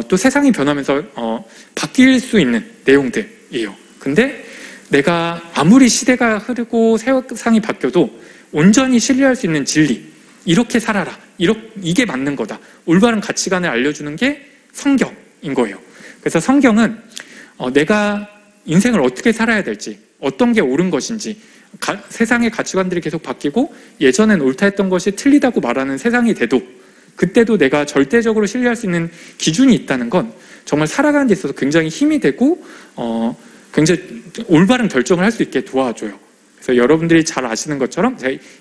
또 세상이 변하면서 바뀔 수 있는 내용들이에요. 근데 내가 아무리 시대가 흐르고 세상이 바뀌어도 온전히 신뢰할 수 있는 진리, 이렇게 살아라, 이게 맞는 거다, 올바른 가치관을 알려주는 게 성경인 거예요. 그래서 성경은 내가 인생을 어떻게 살아야 될지, 어떤 게 옳은 것인지, 세상의 가치관들이 계속 바뀌고 예전엔 옳다 했던 것이 틀리다고 말하는 세상이 돼도 그때도 내가 절대적으로 신뢰할 수 있는 기준이 있다는 건 정말 살아가는 데 있어서 굉장히 힘이 되고 굉장히 올바른 결정을 할 수 있게 도와줘요. 그래서 여러분들이 잘 아시는 것처럼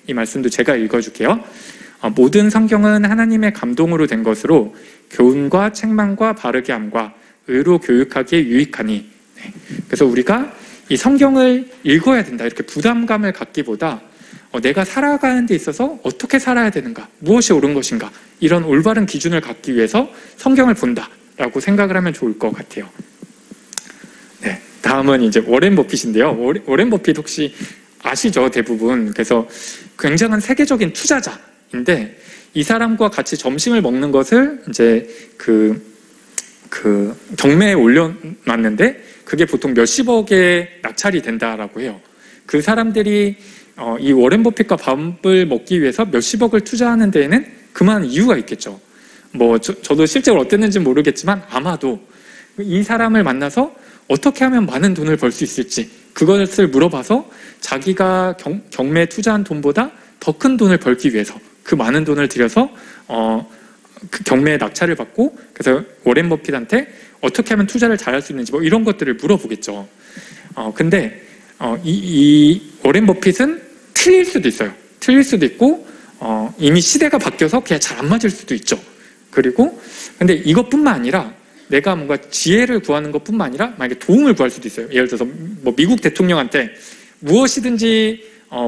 이 말씀도 제가 읽어줄게요. 모든 성경은 하나님의 감동으로 된 것으로 교훈과 책망과 바르게 함과 의로 교육하기에 유익하니. 그래서 우리가 이 성경을 읽어야 된다 이렇게 부담감을 갖기보다 내가 살아가는 데 있어서 어떻게 살아야 되는가, 무엇이 옳은 것인가, 이런 올바른 기준을 갖기 위해서 성경을 본다라고 생각을 하면 좋을 것 같아요. 네, 다음은 이제 워렌 버핏인데요. 워렌 버핏 혹시 아시죠? 대부분. 그래서 굉장한 세계적인 투자자인데 이 사람과 같이 점심을 먹는 것을 이제 그 경매에 올려놨는데 그게 보통 몇십억에 낙찰이 된다라고 해요. 그 사람들이 이 워렌 버핏과 밥을 먹기 위해서 몇십억을 투자하는 데에는 그만한 이유가 있겠죠. 뭐 저도 실제로 어땠는지 모르겠지만 아마도 이 사람을 만나서 어떻게 하면 많은 돈을 벌 수 있을지 그것을 물어봐서 자기가 경매에 투자한 돈보다 더 큰 돈을 벌기 위해서 그 많은 돈을 들여서 그 경매에 낙찰을 받고 그래서 워렌 버핏한테 어떻게 하면 투자를 잘할 수 있는지 뭐 이런 것들을 물어보겠죠. 근데 이 워렌 버핏은 틀릴 수도 있어요. 틀릴 수도 있고 이미 시대가 바뀌어서 그냥 잘 안 맞을 수도 있죠. 그리고 근데 이것뿐만 아니라 내가 뭔가 지혜를 구하는 것뿐만 아니라 만약에 도움을 구할 수도 있어요. 예를 들어서 뭐 미국 대통령한테 무엇이든지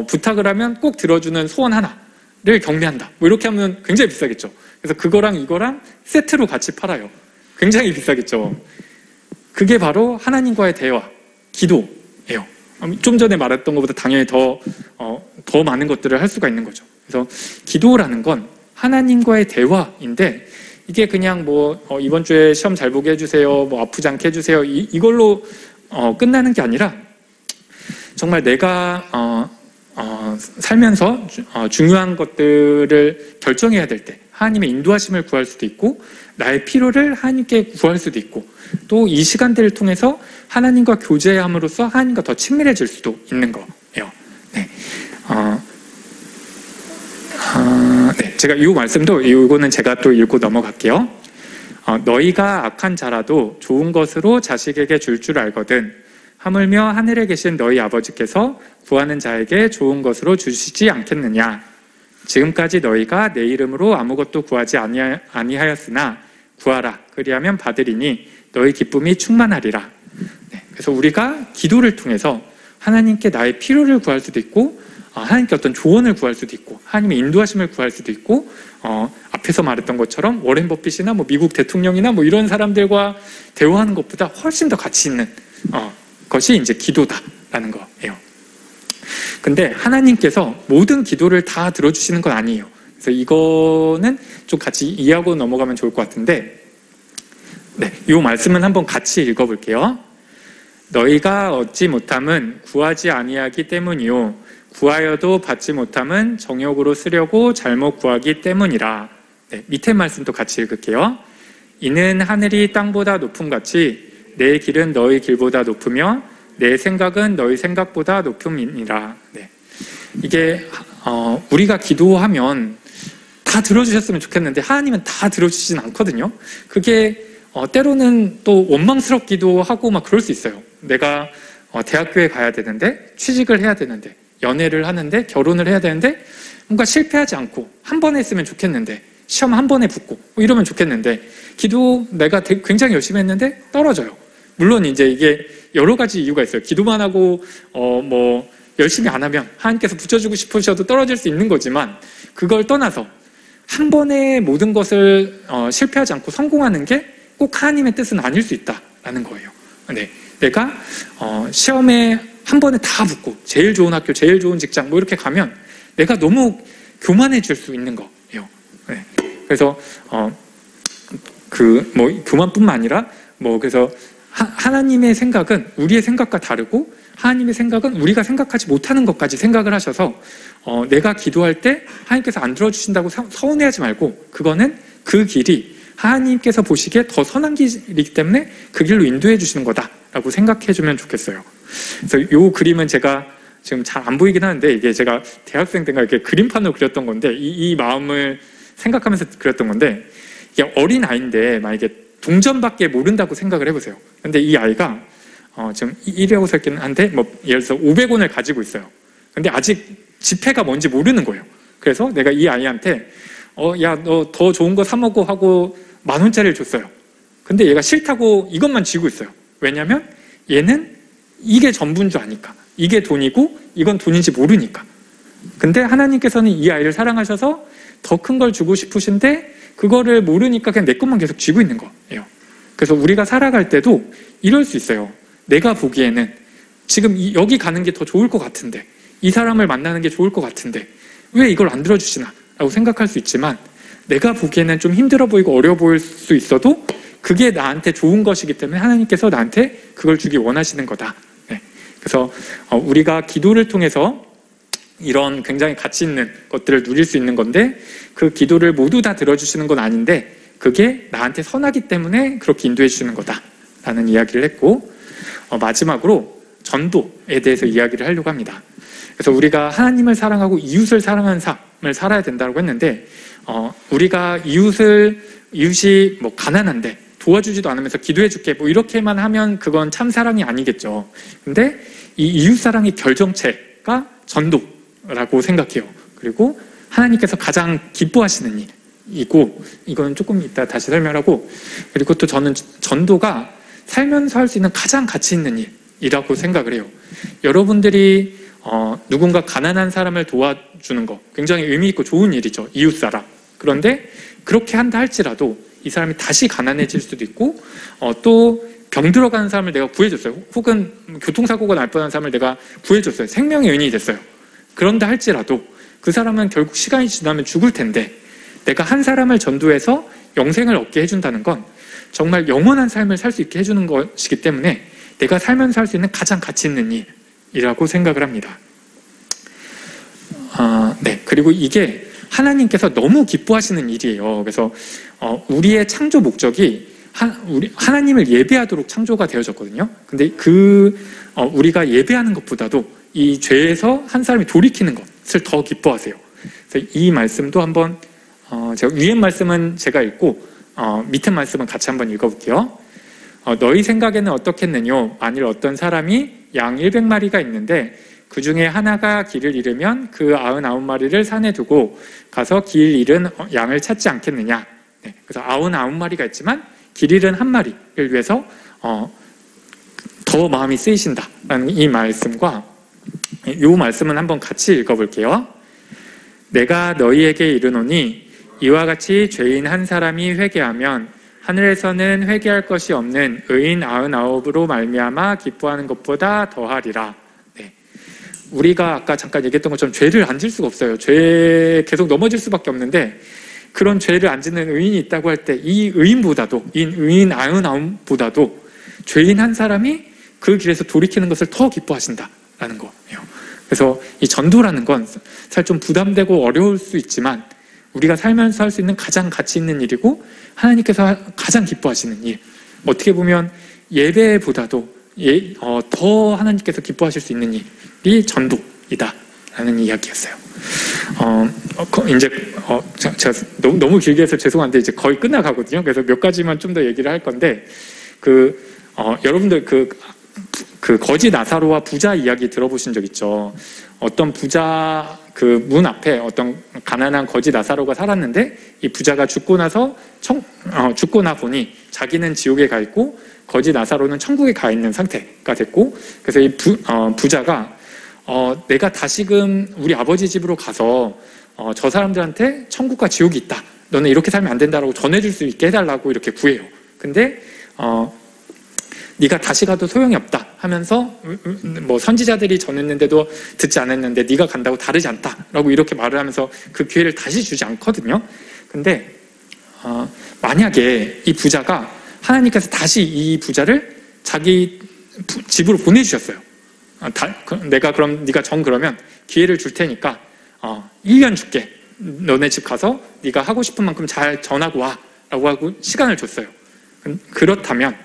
부탁을 하면 꼭 들어주는 소원 하나를 경매한다. 뭐 이렇게 하면 굉장히 비싸겠죠. 그래서 그거랑 이거랑 세트로 같이 팔아요. 굉장히 비싸겠죠. 그게 바로 하나님과의 대화, 기도예요. 좀 전에 말했던 것보다 당연히 더 많은 것들을 할 수가 있는 거죠. 그래서 기도라는 건 하나님과의 대화인데 이게 그냥 뭐 이번 주에 시험 잘 보게 해주세요, 뭐 아프지 않게 해주세요 이걸로 끝나는 게 아니라 정말 내가 살면서 중요한 것들을 결정해야 될 때 하나님의 인도하심을 구할 수도 있고 나의 필요를 하나님께 구할 수도 있고 또 이 시간들을 통해서 하나님과 교제함으로써 하나님과 더 친밀해질 수도 있는 거예요. 네. 네. 제가 이 말씀도 이거는 제가 또 읽고 넘어갈게요. 너희가 악한 자라도 좋은 것으로 자식에게 줄 줄 알거든 하물며 하늘에 계신 너희 아버지께서 구하는 자에게 좋은 것으로 주시지 않겠느냐. 지금까지 너희가 내 이름으로 아무것도 구하지 아니하였으나 구하라 그리하면 받으리니 너희 기쁨이 충만하리라. 네, 그래서 우리가 기도를 통해서 하나님께 나의 필요를 구할 수도 있고 하나님께 어떤 조언을 구할 수도 있고 하나님의 인도하심을 구할 수도 있고 앞에서 말했던 것처럼 워렌 버핏이나 뭐 미국 대통령이나 뭐 이런 사람들과 대화하는 것보다 훨씬 더 가치 있는 것이 이제 기도다라는 거예요. 근데 하나님께서 모든 기도를 다 들어주시는 건 아니에요. 그래서 이거는 좀 같이 이해하고 넘어가면 좋을 것 같은데, 네, 이 말씀은 한번 같이 읽어볼게요. 너희가 얻지 못함은 구하지 아니하기 때문이요 구하여도 받지 못함은 정욕으로 쓰려고 잘못 구하기 때문이라. 네, 밑에 말씀도 같이 읽을게요. 이는 하늘이 땅보다 높음같이 내 길은 너희 길보다 높으며 내 생각은 너희 생각보다 높음이니라. 네. 이게 우리가 기도하면 다 들어주셨으면 좋겠는데 하나님은 다 들어주시진 않거든요. 그게 때로는 또 원망스럽기도 하고 막 그럴 수 있어요. 내가 대학교에 가야 되는데 취직을 해야 되는데 연애를 하는데 결혼을 해야 되는데 뭔가 실패하지 않고 한 번에 했으면 좋겠는데 시험 한 번에 붙고 뭐 이러면 좋겠는데 기도 내가 굉장히 열심히 했는데 떨어져요. 물론 이제 이게 여러 가지 이유가 있어요. 기도만 하고 뭐 열심히 안 하면 하나님께서 붙여주고 싶으셔도 떨어질 수 있는 거지만 그걸 떠나서 한 번에 모든 것을 실패하지 않고 성공하는 게 꼭 하나님의 뜻은 아닐 수 있다라는 거예요. 네, 내가 시험에 한 번에 다 붙고 제일 좋은 학교, 제일 좋은 직장 뭐 이렇게 가면 내가 너무 교만해질 수 있는 거예요. 네, 그래서 뭐 교만뿐만 아니라 뭐 그래서 하나님의 생각은 우리의 생각과 다르고 하나님의 생각은 우리가 생각하지 못하는 것까지 생각을 하셔서 내가 기도할 때 하나님께서 안 들어주신다고 서운해하지 말고 그거는 그 길이 하나님께서 보시기에 더 선한 길이기 때문에 그 길로 인도해 주시는 거다라고 생각해 주면 좋겠어요. 그래서 이 그림은 제가 지금 잘 안 보이긴 하는데 이게 제가 대학생 때인가 이렇게 그림판으로 그렸던 건데 이 마음을 생각하면서 그렸던 건데 이게 어린 아이인데 만약에 동전밖에 모른다고 생각을 해보세요. 근데 이 아이가 지금 1회호살기는 한데 뭐 예를 들어서 500원을 가지고 있어요. 근데 아직 지폐가 뭔지 모르는 거예요. 그래서 내가 이 아이한테 야, 너 더 좋은 거 사 먹어 하고 10,000원짜리를 줬어요. 근데 얘가 싫다고 이것만 쥐고 있어요. 왜냐면 얘는 이게 전부인 줄 아니까. 이게 돈이고 이건 돈인지 모르니까. 근데 하나님께서는 이 아이를 사랑하셔서 더 큰 걸 주고 싶으신데 그거를 모르니까 그냥 내 것만 계속 쥐고 있는 거예요. 그래서 우리가 살아갈 때도 이럴 수 있어요. 내가 보기에는 지금 여기 가는 게 더 좋을 것 같은데 이 사람을 만나는 게 좋을 것 같은데 왜 이걸 안 들어주시나 라고 생각할 수 있지만 내가 보기에는 좀 힘들어 보이고 어려워 보일 수 있어도 그게 나한테 좋은 것이기 때문에 하나님께서 나한테 그걸 주기 원하시는 거다. 네. 그래서 우리가 기도를 통해서 이런 굉장히 가치 있는 것들을 누릴 수 있는 건데 그 기도를 모두 다 들어주시는 건 아닌데 그게 나한테 선하기 때문에 그렇게 인도해 주시는 거다라는 이야기를 했고 마지막으로 전도에 대해서 이야기를 하려고 합니다. 그래서 우리가 하나님을 사랑하고 이웃을 사랑하는 삶을 살아야 된다고 했는데 우리가 이웃이 뭐 가난한데 도와주지도 않으면서 기도해 줄게 뭐 이렇게만 하면 그건 참 사랑이 아니겠죠. 근데 이 이웃 사랑의 결정체가 전도라고 생각해요. 그리고 하나님께서 가장 기뻐하시는 일이고 이건 조금 이따 다시 설명하고 그리고 또 저는 전도가 살면서 할 수 있는 가장 가치 있는 일이라고 생각을 해요. 여러분들이 누군가 가난한 사람을 도와주는 거 굉장히 의미 있고 좋은 일이죠. 이웃 사람. 그런데 그렇게 한다 할지라도 이 사람이 다시 가난해질 수도 있고 또 병 들어가는 사람을 내가 구해줬어요. 혹은 교통사고가 날 뻔한 사람을 내가 구해줬어요. 생명의 은인이 됐어요. 그런다 할지라도 그 사람은 결국 시간이 지나면 죽을 텐데 내가 한 사람을 전도해서 영생을 얻게 해준다는 건 정말 영원한 삶을 살 수 있게 해주는 것이기 때문에 내가 살면서 할 수 있는 가장 가치 있는 일이라고 생각을 합니다. 네. 그리고 이게 하나님께서 너무 기뻐하시는 일이에요. 그래서 우리의 창조 목적이 하나님을 예배하도록 창조가 되어졌거든요. 근데 우리가 예배하는 것보다도 이 죄에서 한 사람이 돌이키는 것을 더 기뻐하세요. 그래서 이 말씀도 한번 제가 위에 말씀은 제가 읽고 밑에 말씀은 같이 한번 읽어볼게요. 너희 생각에는 어떻겠느냐? 만일 어떤 사람이 양 100마리가 있는데 그 중에 하나가 길을 잃으면 그 99마리를 산에 두고 가서 길 잃은 양을 찾지 않겠느냐? 네, 그래서 99마리가 있지만 길 잃은 한 마리를 위해서 더 마음이 쓰이신다라는 이 말씀과 이 말씀은 한번 같이 읽어볼게요. 내가 너희에게 이르노니 이와 같이 죄인 한 사람이 회개하면 하늘에서는 회개할 것이 없는 의인 99으로 말미암아 기뻐하는 것보다 더하리라. 네. 우리가 아까 잠깐 얘기했던 것처럼 죄를 안 질 수가 없어요. 죄에 계속 넘어질 수밖에 없는데 그런 죄를 안 짓는 의인이 있다고 할 때 이 의인보다도 의인 99보다도 죄인 한 사람이 그 길에서 돌이키는 것을 더 기뻐하신다라는 거예요. 그래서 이 전도라는 건 사실 좀 부담되고 어려울 수 있지만 우리가 살면서 할 수 있는 가장 가치 있는 일이고 하나님께서 가장 기뻐하시는 일, 어떻게 보면 예배보다도 더 하나님께서 기뻐하실 수 있는 일이 전도이다라는 이야기였어요. 이제 제가 너무 길게 해서 죄송한데 이제 거의 끝나가거든요. 그래서 몇 가지만 좀 더 얘기를 할 건데 여러분들 그 거지 나사로와 부자 이야기 들어보신 적 있죠? 어떤 부자 그 문 앞에 어떤 가난한 거지 나사로가 살았는데 이 부자가 죽고 나 보니 자기는 지옥에 가 있고 거지 나사로는 천국에 가 있는 상태가 됐고, 그래서 이 부자가 내가 다시금 우리 아버지 집으로 가서 저 사람들한테 천국과 지옥이 있다, 너는 이렇게 살면 안 된다라고 전해줄 수 있게 해달라고 이렇게 구해요. 근데 네가 다시 가도 소용이 없다 하면서 뭐 선지자들이 전했는데도 듣지 않았는데 네가 간다고 다르지 않다라고 이렇게 말을 하면서 그 기회를 다시 주지 않거든요. 근데 만약에 이 부자가 하나님께서 다시 이 부자를 자기 집으로 보내주셨어요. 내가 그럼 네가 그러면 기회를 줄 테니까 1년 줄게. 너네 집 가서 네가 하고 싶은 만큼 잘 전하고 와 라고 하고 시간을 줬어요. 그렇다면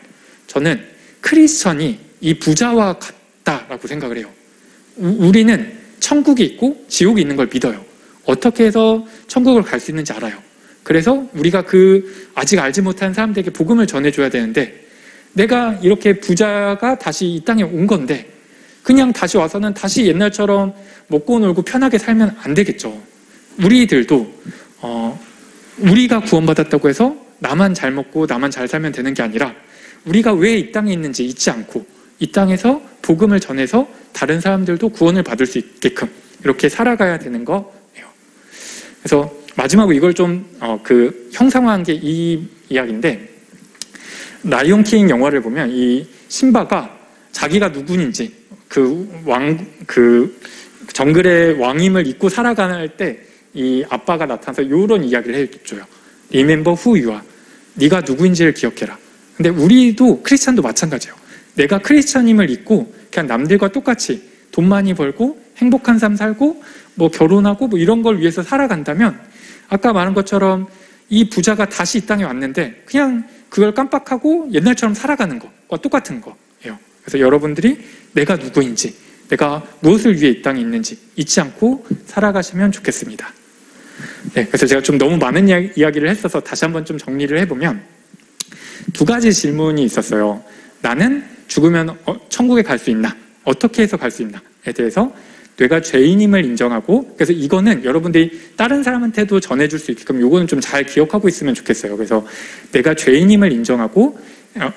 저는 크리스천이 이 부자와 같다라고 생각을 해요. 우리는 천국이 있고 지옥이 있는 걸 믿어요. 어떻게 해서 천국을 갈 수 있는지 알아요. 그래서 우리가 아직 알지 못한 사람들에게 복음을 전해줘야 되는데, 내가 이렇게 부자가 다시 이 땅에 온 건데 그냥 다시 와서는 다시 옛날처럼 먹고 놀고 편하게 살면 안 되겠죠. 우리들도 우리가 구원받았다고 해서 나만 잘 먹고 나만 잘 살면 되는 게 아니라 우리가 왜 이 땅에 있는지 잊지 않고 이 땅에서 복음을 전해서 다른 사람들도 구원을 받을 수 있게끔 이렇게 살아가야 되는 거예요. 그래서 마지막으로 이걸 좀 형상화한 게 이 이야기인데, 라이온킹 영화를 보면 이 심바가 자기가 누구인지 정글의 왕임을 잊고 살아갈 때 이 아빠가 나타나서 이런 이야기를 해줘요. Remember who you are. 네가 누구인지를 기억해라. 근데 우리도 크리스찬도 마찬가지예요. 내가 크리스찬임을 잊고 그냥 남들과 똑같이 돈 많이 벌고 행복한 삶 살고 뭐 결혼하고 뭐 이런 걸 위해서 살아간다면 아까 말한 것처럼 이 부자가 다시 이 땅에 왔는데 그냥 그걸 깜빡하고 옛날처럼 살아가는 것과 똑같은 거예요. 그래서 여러분들이 내가 누구인지, 내가 무엇을 위해 이 땅에 있는지 잊지 않고 살아가시면 좋겠습니다. 네, 그래서 제가 좀 너무 많은 이야기를 했어서 다시 한번 좀 정리를 해보면 2가지 질문이 있었어요. 나는 죽으면 천국에 갈 수 있나? 어떻게 해서 갈 수 있나?에 대해서 내가 죄인임을 인정하고, 그래서 이거는 여러분들이 다른 사람한테도 전해줄 수 있게끔 이거는 좀 잘 기억하고 있으면 좋겠어요. 그래서 내가 죄인임을 인정하고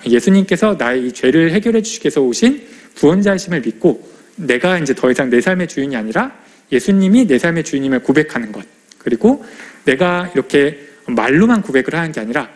예수님께서 나의 이 죄를 해결해 주시기 위해서 오신 구원자이심을 믿고 내가 이제 더 이상 내 삶의 주인이 아니라 예수님이 내 삶의 주인임을 고백하는 것, 그리고 내가 이렇게 말로만 고백을 하는 게 아니라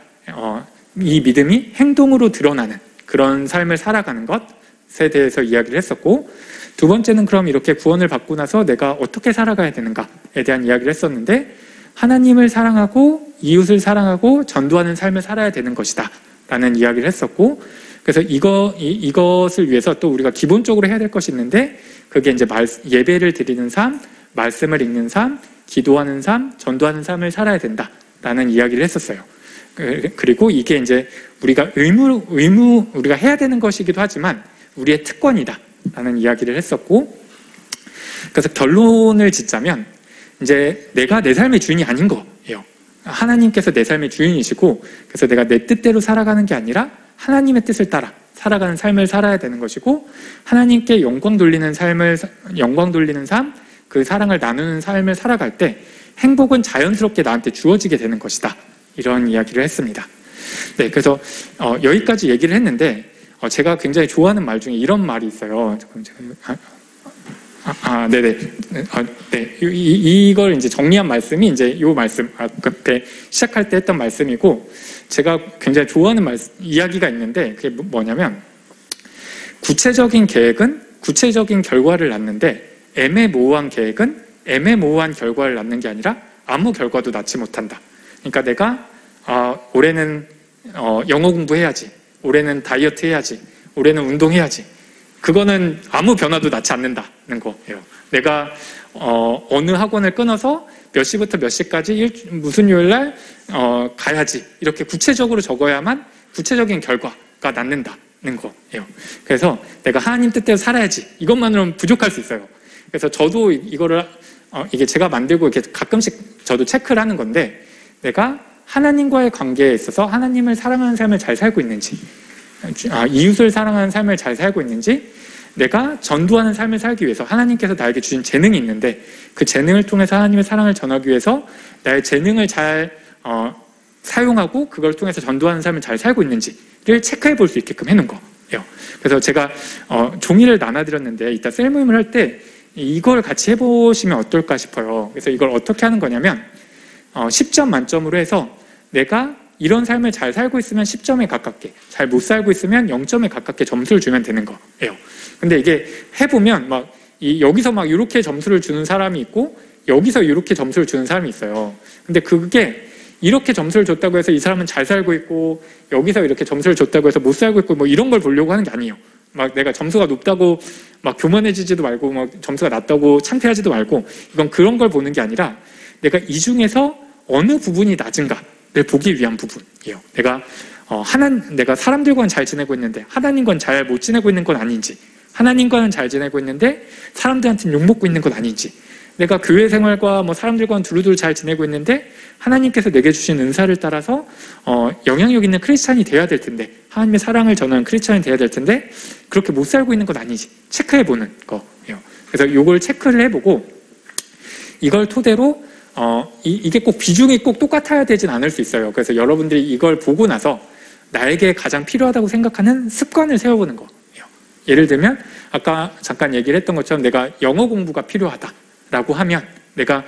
이 믿음이 행동으로 드러나는 그런 삶을 살아가는 것에 대해서 이야기를 했었고, 2번째는 그럼 이렇게 구원을 받고 나서 내가 어떻게 살아가야 되는가에 대한 이야기를 했었는데, 하나님을 사랑하고 이웃을 사랑하고 전도하는 삶을 살아야 되는 것이다 라는 이야기를 했었고, 그래서 이것을 위해서 또 우리가 기본적으로 해야 될 것이 있는데, 그게 이제 예배를 드리는 삶, 말씀을 읽는 삶, 기도하는 삶, 전도하는 삶을 살아야 된다라는 이야기를 했었어요. 그리고 이게 이제 우리가 우리가 해야 되는 것이기도 하지만 우리의 특권이다라는 이야기를 했었고, 그래서 결론을 짓자면 이제 내가 내 삶의 주인이 아닌 거예요. 하나님께서 내 삶의 주인이시고, 그래서 내가 내 뜻대로 살아가는 게 아니라 하나님의 뜻을 따라 살아가는 삶을 살아야 되는 것이고, 하나님께 영광 돌리는 삶, 그 사랑을 나누는 삶을 살아갈 때 행복은 자연스럽게 나한테 주어지게 되는 것이다. 이런 이야기를 했습니다. 네, 그래서 여기까지 얘기를 했는데 제가 굉장히 좋아하는 말 중에 이런 말이 있어요. 네네. 네. 이걸 이제 정리한 말씀이 이제 이 말씀, 그때 시작할 때 했던 말씀이고, 제가 굉장히 좋아하는 이야기가 있는데, 그게 뭐냐면, 구체적인 계획은 구체적인 결과를 낳는데, 애매모호한 계획은 애매모호한 결과를 낳는 게 아니라 아무 결과도 낳지 못한다. 그러니까 내가, 올해는 영어 공부해야지, 올해는 다이어트 해야지, 올해는 운동해야지, 그거는 아무 변화도 낳지 않는다는 거예요. 내가 어느 학원을 끊어서 몇 시부터 몇 시까지 무슨 요일날 가야지, 이렇게 구체적으로 적어야만 구체적인 결과가 낳는다는 거예요. 그래서 내가 하나님 뜻대로 살아야지, 이것만으로는 부족할 수 있어요. 그래서 저도 이거를 이게 제가 만들고 이렇게 가끔씩 저도 체크를 하는 건데, 내가 하나님과의 관계에 있어서 하나님을 사랑하는 삶을 잘 살고 있는지, 이웃을 사랑하는 삶을 잘 살고 있는지, 내가 전도하는 삶을 살기 위해서 하나님께서 나에게 주신 재능이 있는데 그 재능을 통해서 하나님의 사랑을 전하기 위해서 나의 재능을 잘 사용하고 그걸 통해서 전도하는 삶을 잘 살고 있는지를 체크해 볼 수 있게끔 해놓은 거예요. 그래서 제가 종이를 나눠드렸는데 이따 셀 모임을 할 때 이걸 같이 해보시면 어떨까 싶어요. 그래서 이걸 어떻게 하는 거냐면 10점 만점으로 해서 내가 이런 삶을 잘 살고 있으면 10점에 가깝게, 잘 못 살고 있으면 0점에 가깝게 점수를 주면 되는 거예요. 근데 이게 해보면 여기서 이렇게 점수를 주는 사람이 있고 여기서 이렇게 점수를 주는 사람이 있어요. 근데 그게 이렇게 점수를 줬다고 해서 이 사람은 잘 살고 있고 여기서 이렇게 점수를 줬다고 해서 못 살고 있고 이런 걸 보려고 하는 게 아니에요. 내가 점수가 높다고 교만해지지도 말고 점수가 낮다고 창피하지도 말고, 이건 그런 걸 보는 게 아니라 내가 이 중에서 어느 부분이 낮은가를 보기 위한 부분이에요. 내가 사람들과는 잘 지내고 있는데 하나님과는 잘 못 지내고 있는 건 아닌지, 하나님과는 잘 지내고 있는데 사람들한테는 욕먹고 있는 건 아닌지, 내가 교회 생활과 사람들과는 두루두루 잘 지내고 있는데 하나님께서 내게 주신 은사를 따라서 영향력 있는 크리스찬이 되어야 될 텐데, 하나님의 사랑을 전하는 크리스찬이 되어야 될 텐데 그렇게 못 살고 있는 건 아닌지 체크해보는 거예요. 그래서 이걸 체크를 해보고, 이걸 토대로 이게 꼭 비중이 꼭 똑같아야 되진 않을 수 있어요. 그래서 여러분들이 이걸 보고 나서 나에게 가장 필요하다고 생각하는 습관을 세워보는 거예요. 예를 들면 아까 잠깐 얘기를 했던 것처럼 내가 영어 공부가 필요하다라고 하면, 내가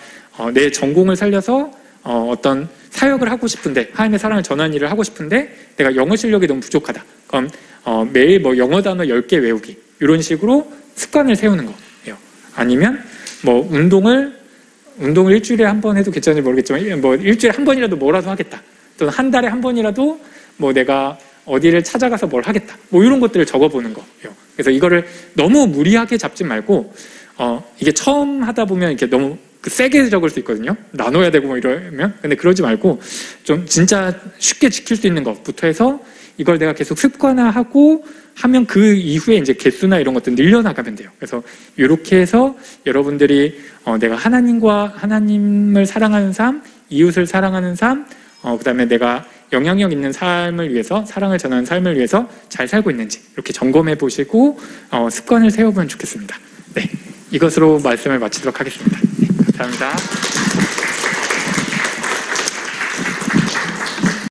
내 전공을 살려서 어떤 사역을 하고 싶은데, 하나님의 사랑을 전하는 일을 하고 싶은데 내가 영어 실력이 너무 부족하다. 그럼 매일 영어 단어 10개 외우기, 이런 식으로 습관을 세우는 거예요. 아니면 운동을 일주일에 한 번 해도 괜찮은지 모르겠지만 일주일에 한 번이라도 뭐라도 하겠다, 또는 한 달에 한 번이라도 내가 어디를 찾아가서 뭘 하겠다, 이런 것들을 적어보는 거예요. 그래서 이거를 너무 무리하게 잡지 말고, 이게 처음 하다 보면 이렇게 너무 세게 적을 수 있거든요. 나눠야 되고 이러면. 근데 그러지 말고 좀 진짜 쉽게 지킬 수 있는 것부터 해서 이걸 내가 계속 습관화하고 하면 그 이후에 이제 개수나 이런 것들 늘려나가면 돼요. 그래서 이렇게 해서 여러분들이 내가 하나님을 사랑하는 삶, 이웃을 사랑하는 삶, 그 다음에 내가 영향력 있는 삶을 위해서, 사랑을 전하는 삶을 위해서 잘 살고 있는지 이렇게 점검해 보시고 습관을 세워보면 좋겠습니다. 네, 이것으로 말씀을 마치도록 하겠습니다. 네, 감사합니다.